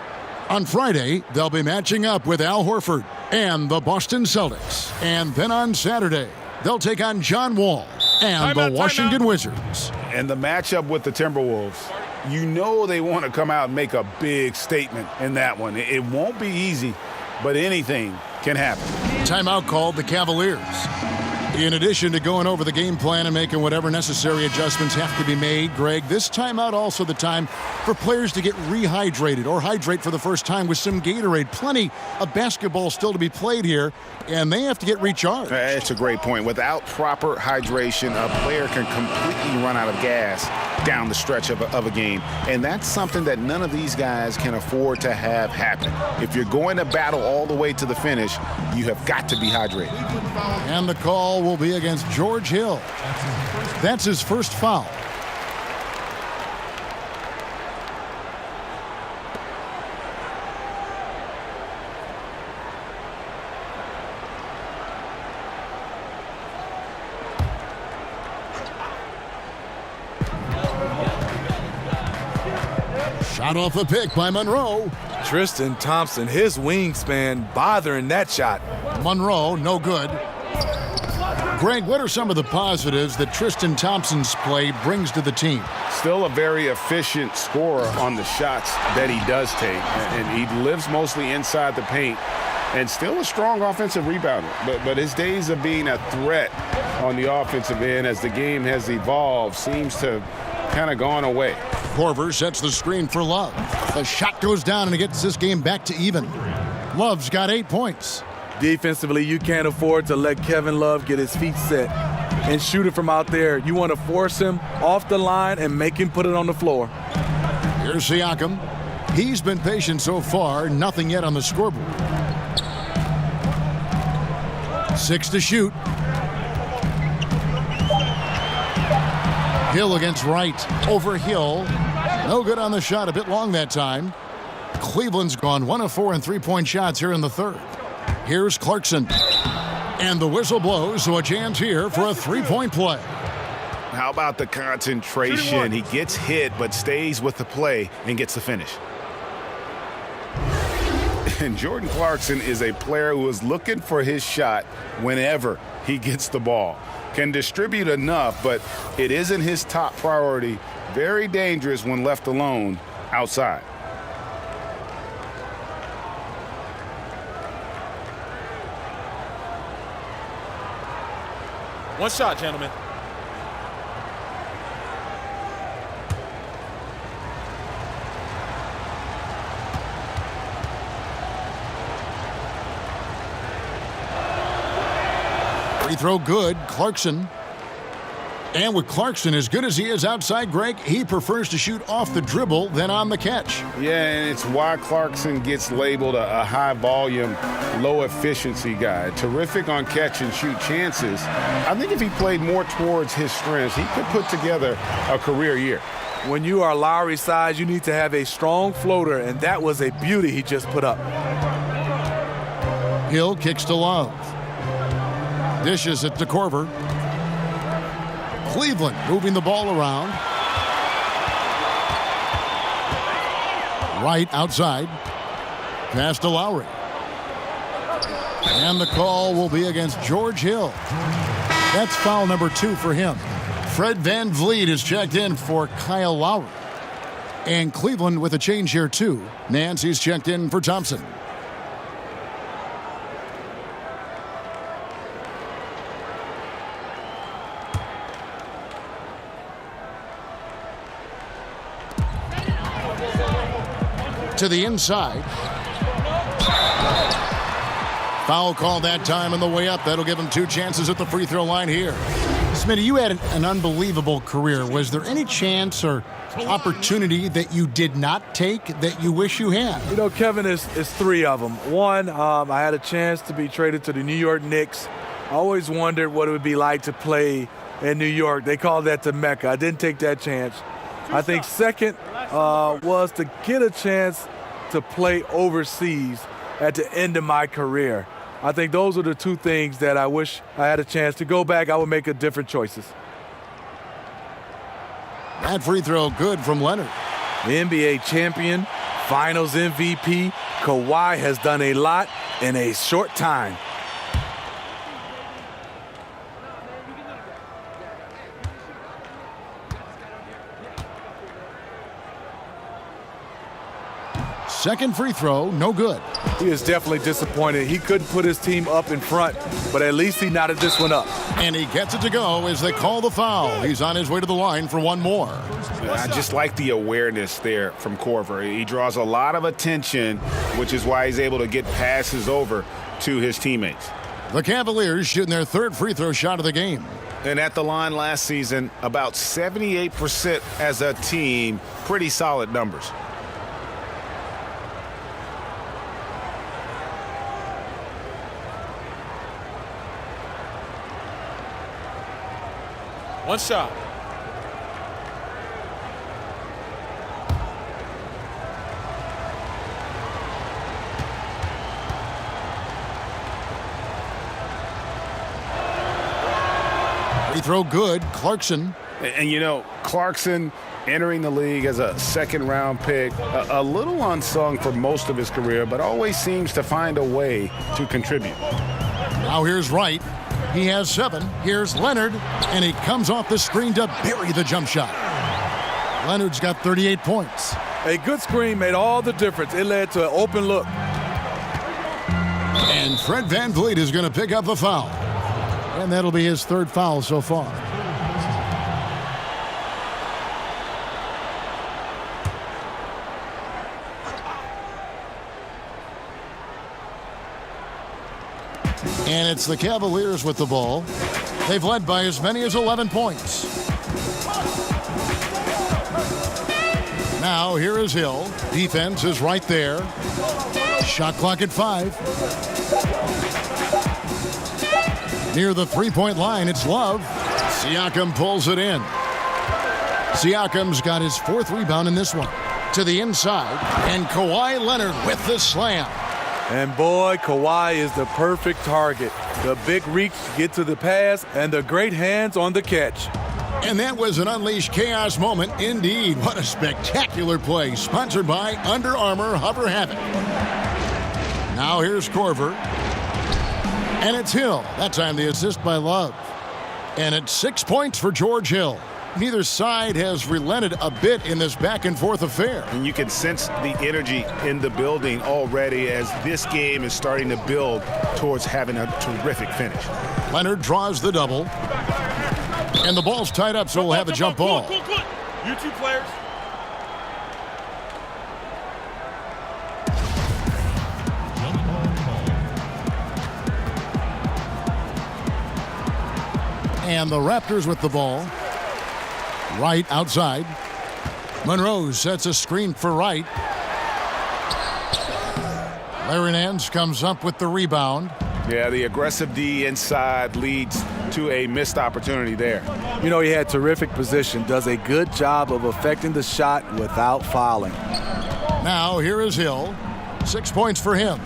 On Friday, they'll be matching up with Al Horford and the Boston Celtics. And then on Saturday, they'll take on John Wall and the Washington Wizards. And the matchup with the Timberwolves, you know they want to come out and make a big statement in that one. It won't be easy, but anything can happen. Timeout called the Cavaliers. In addition to going over the game plan and making whatever necessary adjustments have to be made, Greg, this timeout also the time for players to get rehydrated or hydrate for the first time with some Gatorade. Plenty of basketball still to be played here, and they have to get recharged. That's a great point. Without proper hydration, a player can completely run out of gas down the stretch of a game, and that's something that none of these guys can afford to have happen. If you're going to battle all the way to the finish, you have got to be hydrated. And the call will be against George Hill. That's his first foul. Shot off the pick by Monroe. Tristan Thompson, his wingspan bothering that shot. Monroe, no good. Greg, what are some of the positives that Tristan Thompson's play brings to the team? Still a very efficient scorer on the shots that he does take, and he lives mostly inside the paint, and still a strong offensive rebounder. But his days of being a threat on the offensive end as the game has evolved seems to kind of gone away. Korver sets the screen for Love. The shot goes down and it gets this game back to even. Love's got 8 points. Defensively, you can't afford to let Kevin Love get his feet set and shoot it from out there. You want to force him off the line and make him put it on the floor. Here's Siakam. He's been patient so far, nothing yet on the scoreboard. 6 to shoot. Hill against Wright. Over Hill. No good on the shot, a bit long that time. Cleveland's gone 1 of 4 in three-point shots here in the third. Here's Clarkson. And the whistle blows, so a chance here for a three-point play. How about the concentration? He gets hit but stays with the play and gets the finish. And Jordan Clarkson is a player who is looking for his shot whenever he gets the ball. Can distribute enough, but it isn't his top priority. Very dangerous when left alone outside. One shot, gentlemen. Free throw good, Clarkson. And with Clarkson as good as he is outside, Greg, he prefers to shoot off the dribble than on the catch. Yeah, and it's why Clarkson gets labeled a high-volume, low-efficiency guy. Terrific on catch-and-shoot chances. I think if he played more towards his strengths, he could put together a career year. When you are Lowry's size, you need to have a strong floater, and that was a beauty he just put up. Hill kicks to Love. Dishes it to Korver. Cleveland moving the ball around. Right outside. Pass to Lowry. And the call will be against George Hill. That's foul number 2 for him. Fred VanVleet is checked in for Kyle Lowry. And Cleveland with a change here too. Nancy's checked in for Thompson. To the inside. Foul called that time on the way up. That'll give him 2 chances at the free throw line here. Smitty, you had an unbelievable career. Was there any chance or opportunity that you did not take that you wish you had? You know, Kevin, is 3 of them. One, I had a chance to be traded to the New York Knicks. I always wondered what it would be like to play in New York. They called that the Mecca. I didn't take that chance. I think second was to get a chance to play overseas at the end of my career. I think those are the 2 things that I wish I had a chance to go back. I would make different choices. That free throw good from Leonard. The NBA champion, Finals MVP, Kawhi has done a lot in a short time. Second free throw, no good. He is definitely disappointed. He couldn't put his team up in front, but at least he knotted this one up. And he gets it to go as they call the foul. He's on his way to the line for one more. I just like the awareness there from Korver. He draws a lot of attention, which is why he's able to get passes over to his teammates. The Cavaliers shooting their 3rd free throw shot of the game. And at the line last season, about 78% as a team. Pretty solid numbers. One shot. Free throw good, Clarkson. And you know, Clarkson entering the league as a 2nd-round pick, a little unsung for most of his career, but always seems to find a way to contribute. Now here's Wright. He has 7. Here's Leonard, and he comes off the screen to bury the jump shot. Leonard's got 38 points. A good screen made all the difference. It led to an open look. And Fred VanVleet is going to pick up the foul. And that'll be his 3rd foul so far. And it's the Cavaliers with the ball. They've led by as many as 11 points. Now here is Hill. Defense is right there. Shot clock at 5. Near the 3-point line, it's Love. Siakam pulls it in. Siakam's got his 4th rebound in this one. To the inside, and Kawhi Leonard with the slam. And boy, Kawhi is the perfect target. The big reach to get to the pass and the great hands on the catch. And that was an Unleashed Chaos moment indeed. What a spectacular play. Sponsored by Under Armour Hover Havoc. Now here's Korver. And it's Hill. That time the assist by Love. And it's 6 points for George Hill. Neither side has relented a bit in this back-and-forth affair. And you can sense the energy in the building already as this game is starting to build towards having a terrific finish. Leonard draws the double. And the ball's tied up, so we'll have a jump ball. You two players. And the Raptors with the ball. Wright outside. Monroe sets a screen for Wright. Larry Nance comes up with the rebound. Yeah, the aggressive D inside leads to a missed opportunity there. You know, he had terrific position, does a good job of affecting the shot without fouling. Now here is Hill. 6 points for him.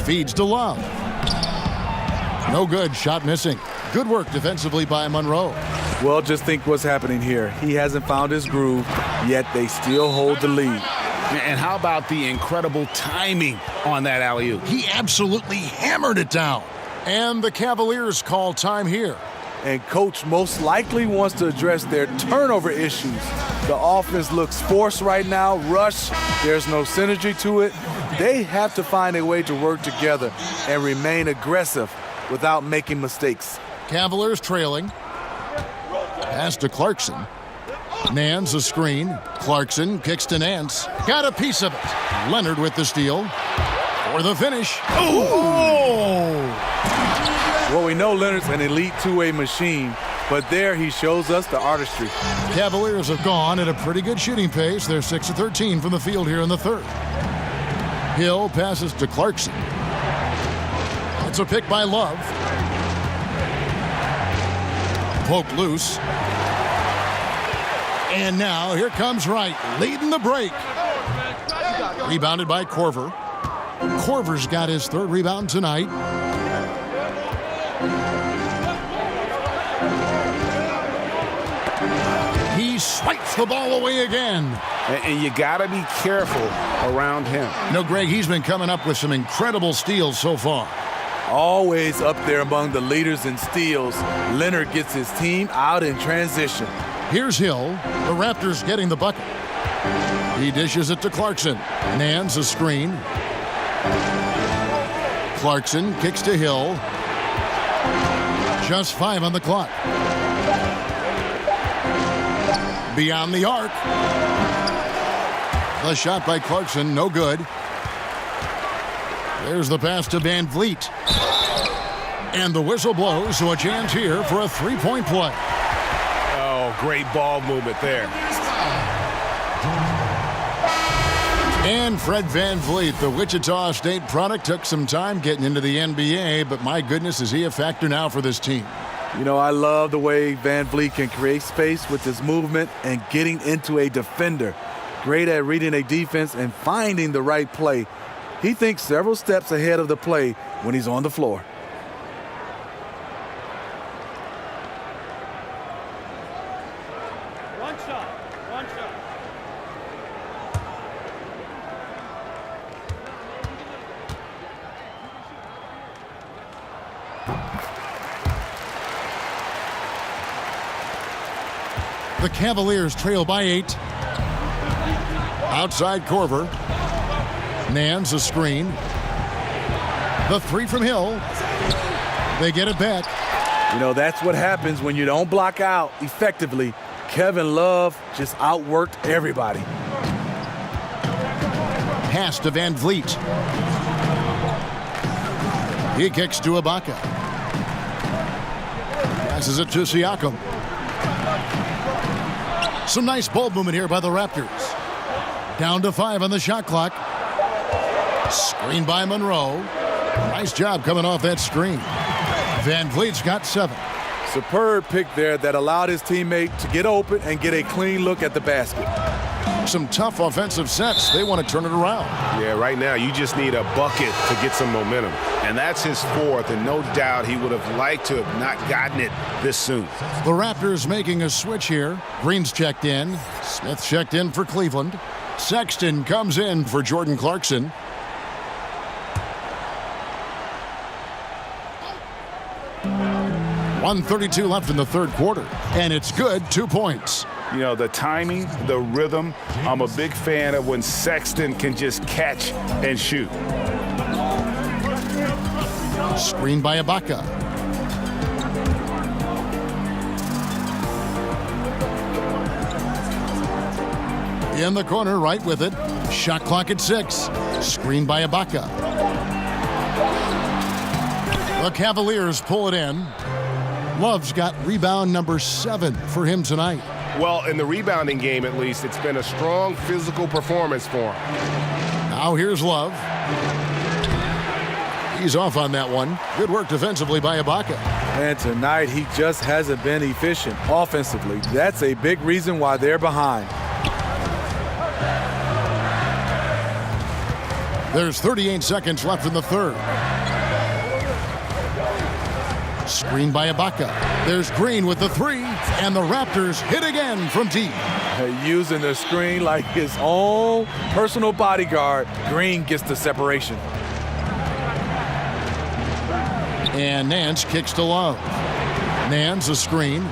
Feeds to Love. No good, shot missing. Good work defensively by Monroe. Well, just think what's happening here. He hasn't found his groove, yet they still hold the lead. And how about the incredible timing on that alley-oop? He absolutely hammered it down. And the Cavaliers call time here. And coach most likely wants to address their turnover issues. The offense looks forced right now, rush, there's no synergy to it. They have to find a way to work together and remain aggressive without making mistakes. Cavaliers trailing. Pass to Clarkson. Nance a screen. Clarkson kicks to Nance. Got a piece of it. Leonard with the steal. For the finish. Oh! Well, we know Leonard's an elite two-way machine, but there he shows us the artistry. Cavaliers have gone at a pretty good shooting pace. They're 6 of 13 from the field here in the third. Hill passes to Clarkson. It's a pick by Love. Poke loose. And now here comes Wright, leading the break. Rebounded by Korver. Korver's got his third rebound tonight. He swipes the ball away again. And you got to be careful around him. No, Greg, he's been coming up with some incredible steals so far. Always up there among the leaders in steals. Leonard gets his team out in transition. Here's Hill. The Raptors getting the bucket. He dishes it to Clarkson. Nance a screen. Clarkson kicks to Hill. Just 5 on the clock. Beyond the arc. The shot by Clarkson, no good. There's the pass to Van Vliet. And the whistle blows, so a chance here for a three-point play. Oh, great ball movement there. And Fred Van Vliet, the Wichita State product, took some time getting into the NBA, but my goodness, is he a factor now for this team? You know, I love the way Van Vliet can create space with his movement and getting into a defender. Great at reading a defense and finding the right play. He thinks several steps ahead of the play when he's on the floor. One shot. The Cavaliers trail by 8. Outside Korver. Nance a screen. The three from Hill. They get it back. You know, that's what happens when you don't block out effectively. Kevin Love just outworked everybody. Pass to Van Vliet. He kicks to Ibaka. Passes it to Siakam. Some nice ball movement here by the Raptors. Down to 5 on the shot clock. Screen by Monroe. Nice job coming off that screen. Van Vliet's got 7. Superb pick there that allowed his teammate to get open and get a clean look at the basket. Some tough offensive sets. They want to turn it around. Yeah, right now you just need a bucket to get some momentum. And that's his 4th, and no doubt he would have liked to have not gotten it this soon. The Raptors making a switch here. Green's checked in. Smith checked in for Cleveland. Sexton comes in for Jordan Clarkson. 1:32 left in the third quarter, and it's good. 2 points. You know, the timing, the rhythm, I'm a big fan of when Sexton can just catch and shoot. Screen by Ibaka. In the corner, right with it. Shot clock at 6. Screen by Ibaka. The Cavaliers pull it in. Love's got rebound number 7 for him tonight. Well, in the rebounding game, at least, it's been a strong physical performance for him. Now here's Love. He's off on that one. Good work defensively by Ibaka. And tonight, he just hasn't been efficient offensively. That's a big reason why they're behind. There's 38 seconds left in the third. Screen by Ibaka. There's Green with the 3, and the Raptors hit again from deep. Using the screen like his own personal bodyguard, Green gets the separation. And Nance kicks to Love. Nance a screen.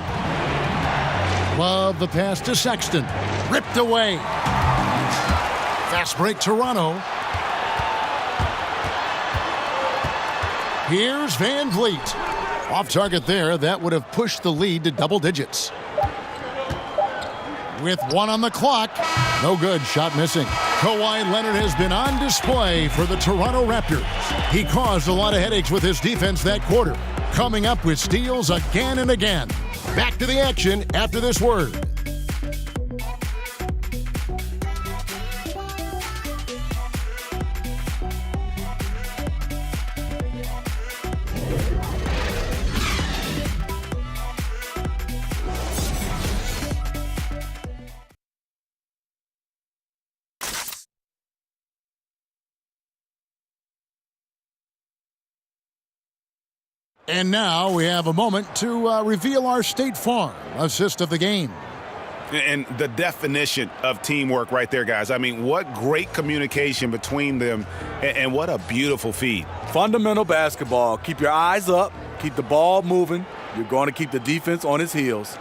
Love the pass to Sexton. Ripped away. Fast break Toronto. Here's Van Vliet. Off target there. That would have pushed the lead to double digits. With 1 on the clock. No good. Shot missing. Kawhi Leonard has been on display for the Toronto Raptors. He caused a lot of headaches with his defense that quarter, coming up with steals again and again. Back to the action after this word. And now we have a moment to reveal our State Farm assist of the game. And the definition of teamwork right there, guys. I mean, what great communication between them, and what a beautiful feed. Fundamental basketball. Keep your eyes up. Keep the ball moving. You're going to keep the defense on its heels.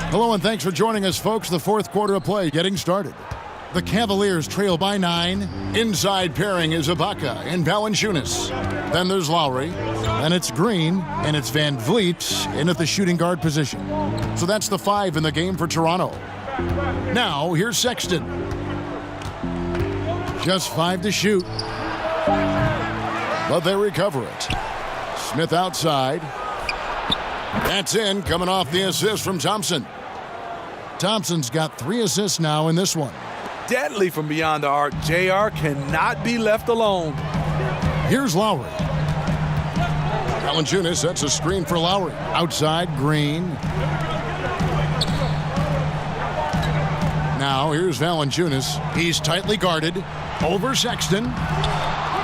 Hello and thanks for joining us, folks. The fourth quarter of play getting started. The Cavaliers trail by 9. Inside pairing is Ibaka and Valanciunas. Then there's Lowry. Then it's Green. And it's Van Vliet in at the shooting guard position. So that's the 5 in the game for Toronto. Now, here's Sexton. Just 5 to shoot. But they recover it. Smith outside. That's in, coming off the assist from Thompson. Thompson's got 3 assists now in this one. Deadly from beyond the arc. JR cannot be left alone. Here's Lowry. Valanciunas sets a screen for Lowry. Outside, Green. Now here's Valanciunas. He's tightly guarded. Over Sexton.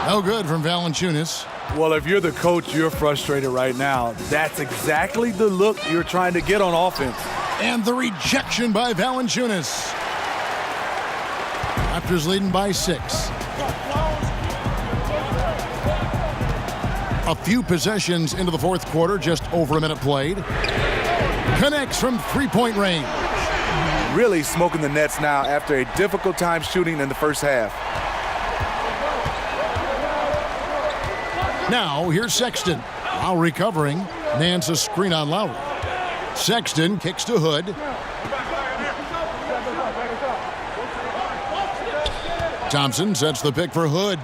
No good from Valanciunas. Well, if you're the coach, you're frustrated right now. That's exactly the look you're trying to get on offense. And the rejection by Valanciunas. Raptors leading by 6. A few possessions into the fourth quarter, just over a minute played. Connects from three-point range. Really smoking the nets now after a difficult time shooting in the first half. Now, here's Sexton. While recovering, Nance a screen on Lowry. Sexton kicks to Hood. Thompson sets the pick for Hood.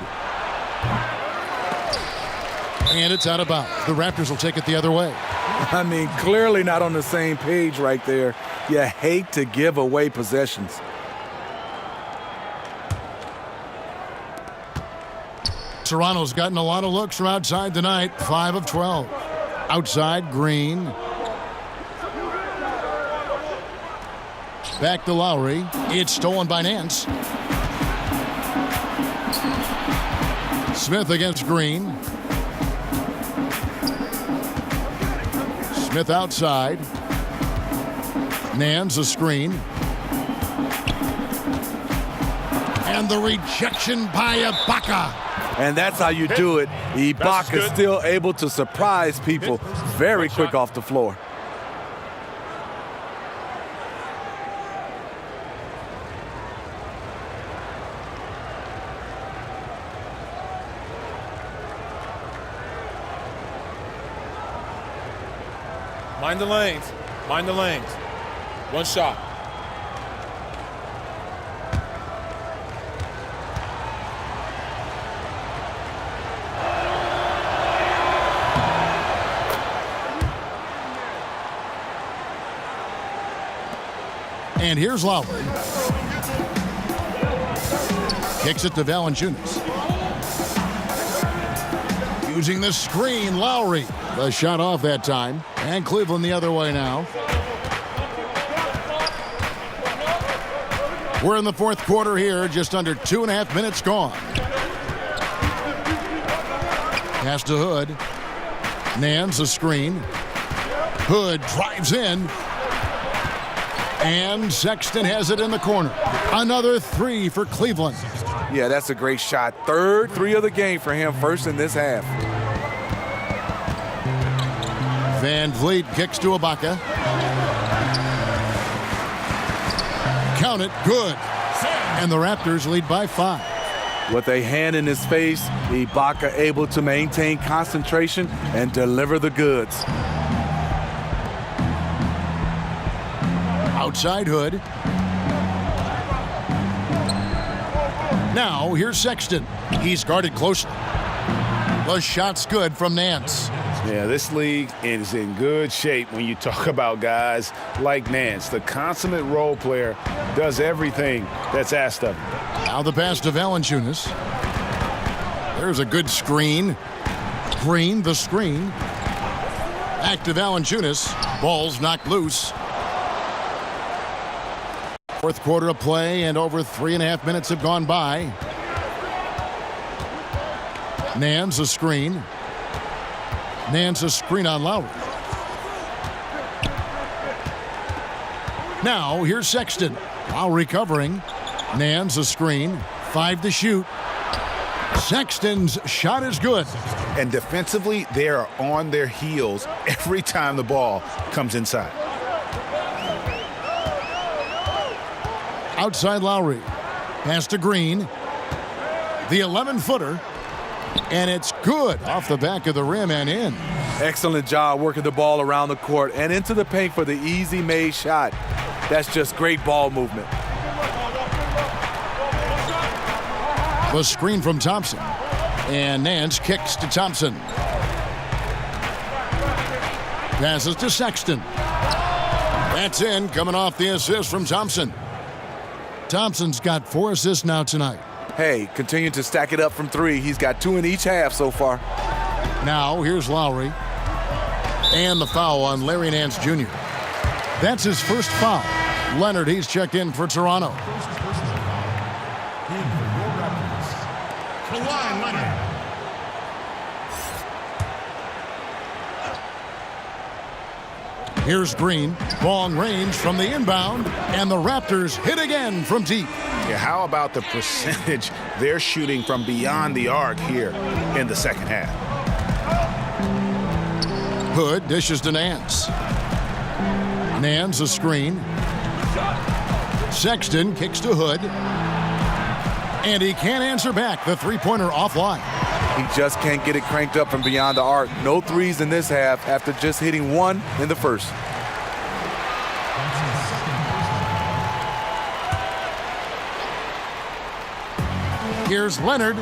And it's out of bounds. The Raptors will take it the other way. I mean, clearly not on the same page right there. You hate to give away possessions. Toronto's gotten a lot of looks from outside tonight. 5 of 12. Outside, Green. Back to Lowry. It's stolen by Nance. Smith against Green. Smith outside. Nance a screen. And the rejection by Ibaka. And that's how you do it. Ibaka's still able to surprise people very quick off the floor. Mind the lanes. Mind the lanes. One shot. And here's Lowry. Kicks it to Valanciunas. Using the screen, Lowry. The shot off that time. And Cleveland the other way now. We're in the fourth quarter here. Just under 2.5 minutes gone. Pass to Hood. Nance a screen. Hood drives in. And Sexton has it in the corner. Another three for Cleveland. Yeah, that's a great shot. Third three of the game for him, first in this half. Van Vliet kicks to Ibaka. Count it, good. And the Raptors lead by 5. With a hand in his face, Ibaka able to maintain concentration and deliver the goods. Outside Hood. Now here's Sexton. He's guarded closely. The shot's good from Nance. Yeah, this league is in good shape when you talk about guys like Nance. The consummate role player does everything that's asked of him. Now the pass to Valanciunas. There's a good screen. Green, the screen. Back to Valanciunas. Ball's knocked loose. Fourth quarter of play, and over 3.5 minutes have gone by. Nance a screen. Nance a screen on Lowry. Now here's Sexton. Lowry covering. Nance a screen. 5 to shoot. Sexton's shot is good. And defensively, they are on their heels every time the ball comes inside. Outside Lowry. Pass to Green. The 11-footer. And it's good off the back of the rim and in. Excellent job working the ball around the court and into the paint for the easy made shot. That's just great ball movement. The screen from Thompson. And Nance kicks to Thompson. Passes to Sexton. That's in, coming off the assist from Thompson. Thompson's got 4 assists now tonight. Hey, continue to stack it up from 3. He's got 2 in each half so far. Now, here's Lowry. And the foul on Larry Nance Jr. That's his first foul. Leonard, he's checked in for Toronto. Here's Green. Long range from the inbound. And the Raptors hit again from deep. Yeah, how about the percentage they're shooting from beyond the arc here in the second half? Hood dishes to Nance. Nance a screen. Sexton kicks to Hood. And he can't answer back. The three-pointer offline. He just can't get it cranked up from beyond the arc. No threes in this half after just hitting 1 in the first. Here's Leonard.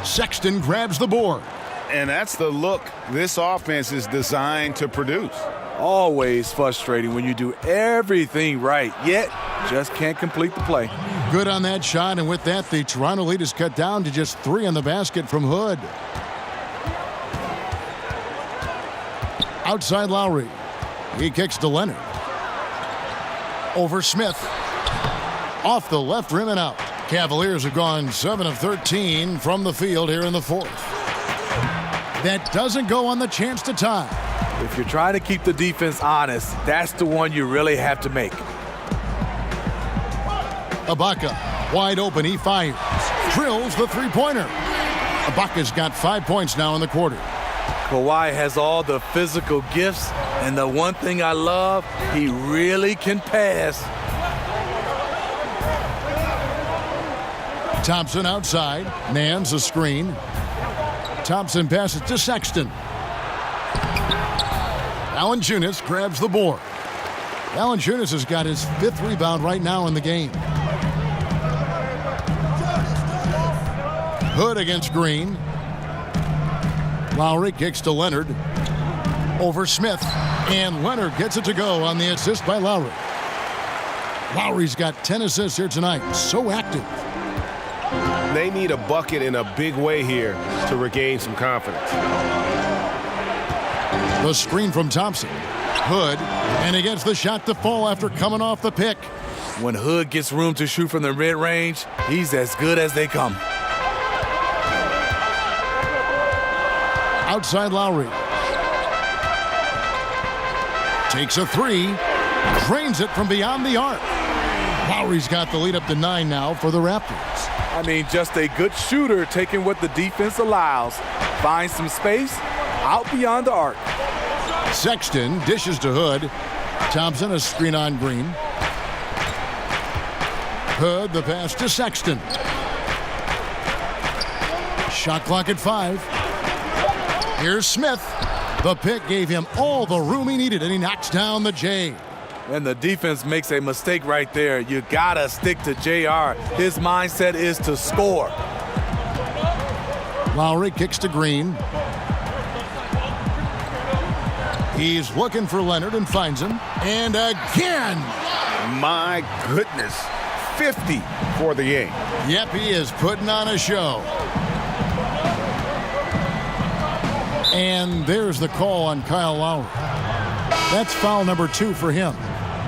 Sexton grabs the board. And that's the look this offense is designed to produce. Always frustrating when you do everything right, yet just can't complete the play. Good on that shot, and with that, the Toronto lead is cut down to just 3 on the basket from Hood. Outside Lowry. He kicks to Leonard. Over Smith. Off the left rim and out. Cavaliers have gone 7 of 13 from the field here in the fourth. That doesn't go on the chance to tie. If you're trying to keep the defense honest, that's the one you really have to make. Ibaka, wide open, he fires. Drills the three-pointer. Ibaka's got 5 points now in the quarter. Kawhi has all the physical gifts, and the one thing I love, he really can pass. Thompson outside, mans a screen. Thompson passes to Sexton. Valanciunas grabs the board. Valanciunas has got his 5th rebound right now in the game. Hood against Green. Lowry kicks to Leonard. Over Smith. And Leonard gets it to go on the assist by Lowry. Lowry's got 10 assists here tonight. So active. They need a bucket in a big way here to regain some confidence. The screen from Thompson. Hood, and he gets the shot to fall after coming off the pick. When Hood gets room to shoot from the mid-range, he's as good as they come. Outside Lowry. Takes a 3. Drains it from beyond the arc. Lowry's got the lead up to 9 now for the Raptors. I mean, just a good shooter taking what the defense allows. Finds some space out beyond the arc. Sexton dishes to Hood. Thompson a screen on Green. Hood the pass to Sexton. Shot clock at 5. Here's Smith. The pick gave him all the room he needed, and he knocks down the J. And the defense makes a mistake right there. You gotta stick to JR. His mindset is to score. Lowry kicks to Green. He's looking for Leonard and finds him. And again! My goodness. 50 for the game. Yep, he is putting on a show. And there's the call on Kyle Lowry. That's foul number 2 for him.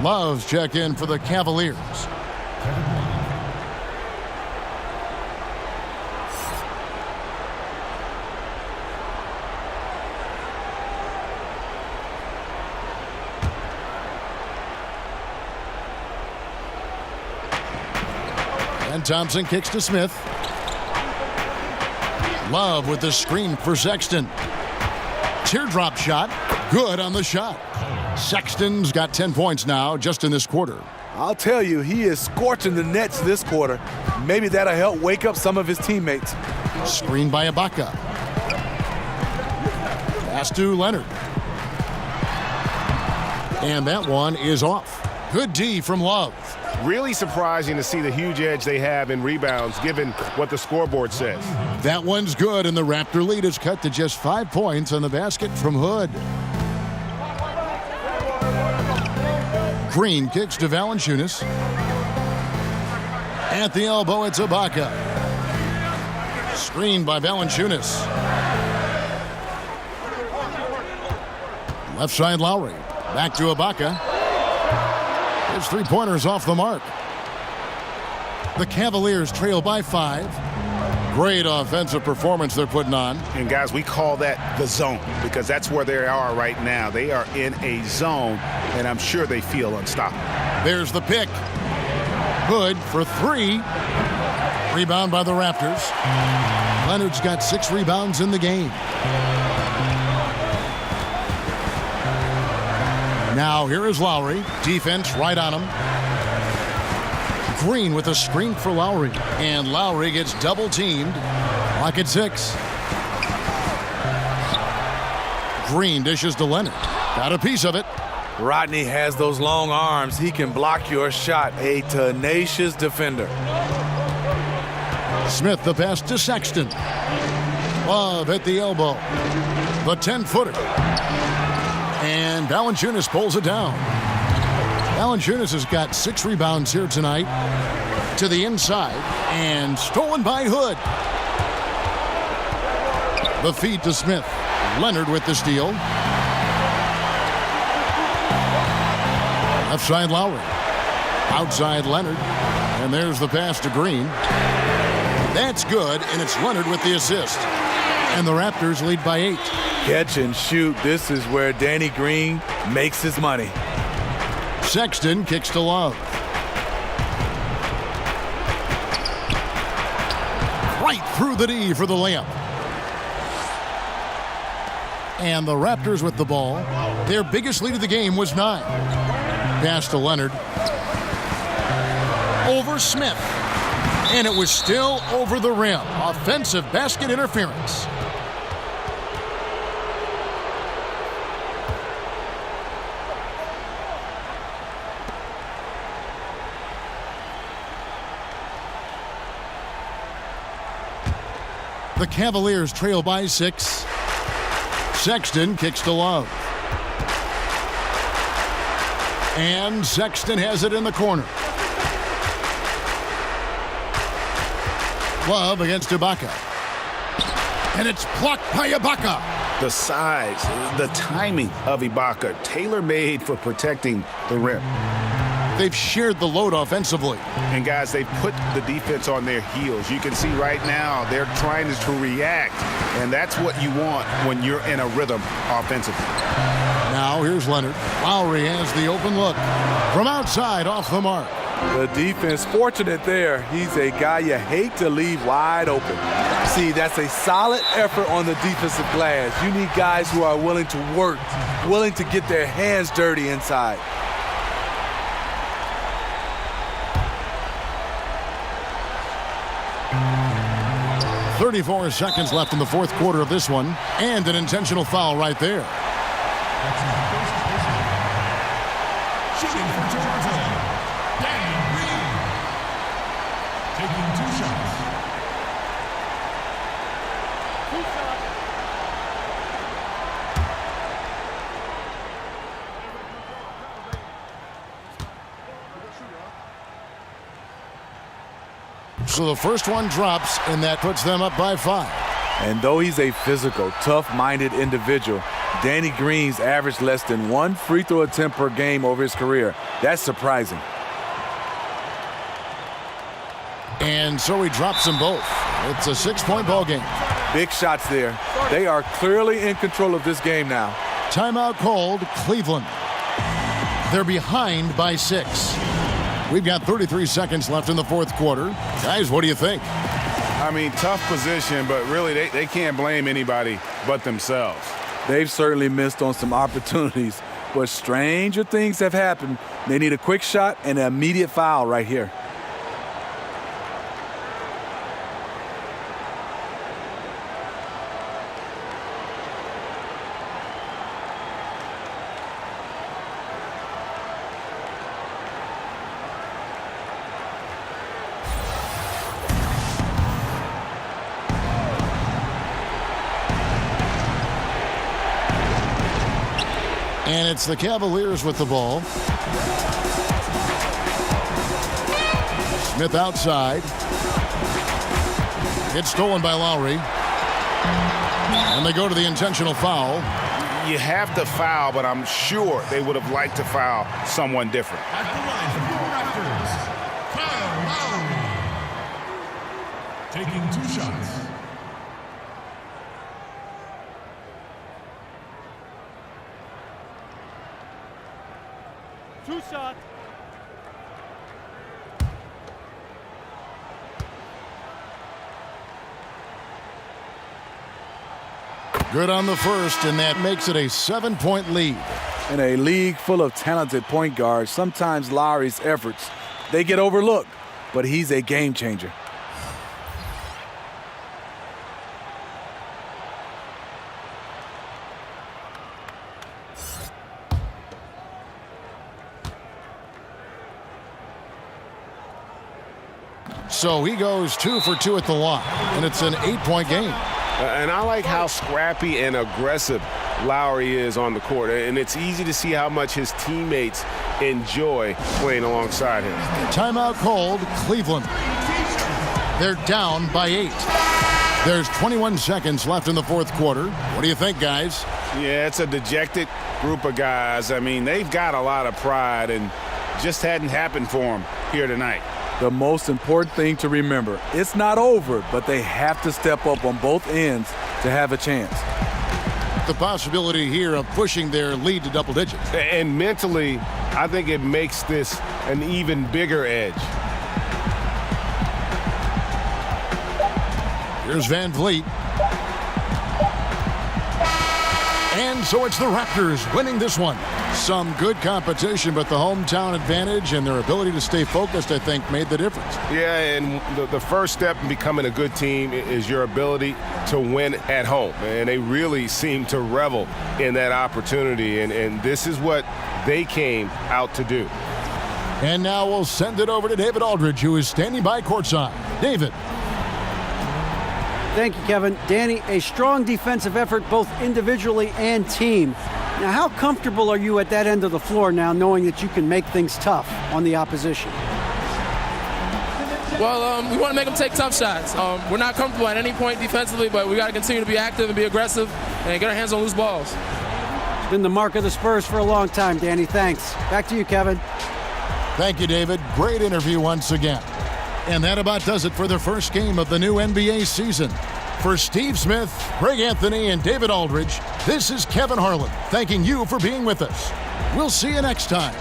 Love's check in for the Cavaliers. And Thompson kicks to Smith. Love with the screen for Sexton. Teardrop shot. Good on the shot. Sexton's got 10 points now just in this quarter. I'll tell you, he is scorching the Nets this quarter. Maybe that'll help wake up some of his teammates. Screen by Ibaka. Pass to Leonard. And that one is off. Good D from Love. Really surprising to see the huge edge they have in rebounds given what the scoreboard says. That one's good, and the Raptor lead is cut to just 5 points on the basket from Hood. Green kicks to Valanciunas. At the elbow, it's Ibaka. Screened by Valanciunas. Left side Lowry. Back to Ibaka. His 3-pointer's off the mark. The Cavaliers trail by 5. Great offensive performance they're putting on. And guys, we call that the zone because that's where they are right now. They are in a zone, and I'm sure they feel unstoppable. There's the pick. Hood for 3. Rebound by the Raptors. Leonard's got 6 rebounds in the game. Now here is Lowry. Defense right on him. Green with a screen for Lowry. And Lowry gets double teamed. Clock at 6. Green dishes to Leonard. Got a piece of it. Rodney has those long arms. He can block your shot. A tenacious defender. Smith the pass to Sexton. Love at the elbow. The 10-footer. And Valanciunas pulls it down. Valanciunas has got 6 rebounds here tonight. To the inside. And stolen by Hood. The feed to Smith. Leonard with the steal. Left side Lowry. Outside Leonard. And there's the pass to Green. That's good, and it's Leonard with the assist. And the Raptors lead by 8. Catch and shoot. This is where Danny Green makes his money. Sexton kicks to Love. Right through the D for the layup. And the Raptors with the ball. Their biggest lead of the game was 9. Pass to Leonard. Over Smith. And it was still over the rim. Offensive basket interference. The Cavaliers trail by 6. Sexton kicks to Love. And Sexton has it in the corner. Love against Ibaka. And it's blocked by Ibaka. The size, the timing of Ibaka, tailor-made for protecting the rim. They've shared the load offensively. And guys, they put the defense on their heels. You can see right now they're trying to react, and that's what you want when you're in a rhythm offensively. Now here's Leonard. Lowry has the open look. From outside, off the mark. The defense fortunate there. He's a guy you hate to leave wide open. See, that's a solid effort on the defensive glass. You need guys who are willing to work, willing to get their hands dirty inside. .34 seconds left in the fourth quarter of this one, and an intentional foul right there. Shooting for Toronto, Danny Green. Taking 2 shots. So the first one drops, and that puts them up by 5. And though he's a physical, tough-minded individual, Danny Green's averaged less than 1 free throw attempt per game over his career. That's surprising. And so he drops them both. It's a 6-point ball game. Big shots there. They are clearly in control of this game now. Timeout called, Cleveland. They're behind by 6. We've got 33 seconds left in the fourth quarter. Guys, what do you think? I mean, tough position, but really they can't blame anybody but themselves. They've certainly missed on some opportunities, but stranger things have happened. They need a quick shot and an immediate foul right here. And it's the Cavaliers with the ball. Smith outside. It's stolen by Lowry. And they go to the intentional foul. You have to foul, but I'm sure they would have liked to foul someone different. At the line for the Raptors, Kyle Lowry. Taking 2 shots. Good on the first, and that makes it a 7-point lead. In a league full of talented point guards, sometimes Lowry's efforts, they get overlooked, but he's a game changer. So he goes 2 for 2 at the line, and it's an 8-point game. And I like how scrappy and aggressive Lowry is on the court. And it's easy to see how much his teammates enjoy playing alongside him. Timeout called, Cleveland. They're down by 8. There's 21 seconds left in the fourth quarter. What do you think, guys? Yeah, it's a dejected group of guys. I mean, they've got a lot of pride and just hadn't happened for them here tonight. The most important thing to remember, it's not over, but they have to step up on both ends to have a chance. The possibility here of pushing their lead to double digits. And mentally, I think it makes this an even bigger edge. Here's Van Vliet. And so it's the Raptors winning this one. Some good competition, but the hometown advantage and their ability to stay focused, I think, made the difference. Yeah, and the first step in becoming a good team is your ability to win at home. And they really seem to revel in that opportunity, and this is what they came out to do. And now we'll send it over to David Aldridge, who is standing by courtside. David. Thank you, Kevin. Danny, a strong defensive effort both individually and team. Now, how comfortable are you at that end of the floor now, knowing that you can make things tough on the opposition? Well, we want to make them take tough shots. We're not comfortable at any point defensively, but we got to continue to be active and be aggressive and get our hands on loose balls. It's been the mark of the Spurs for a long time, Danny. Thanks. Back to you, Kevin. Thank you, David. Great interview once again. And that about does it for the first game of the new NBA season. For Steve Smith, Greg Anthony, and David Aldridge, this is Kevin Harlan thanking you for being with us. We'll see you next time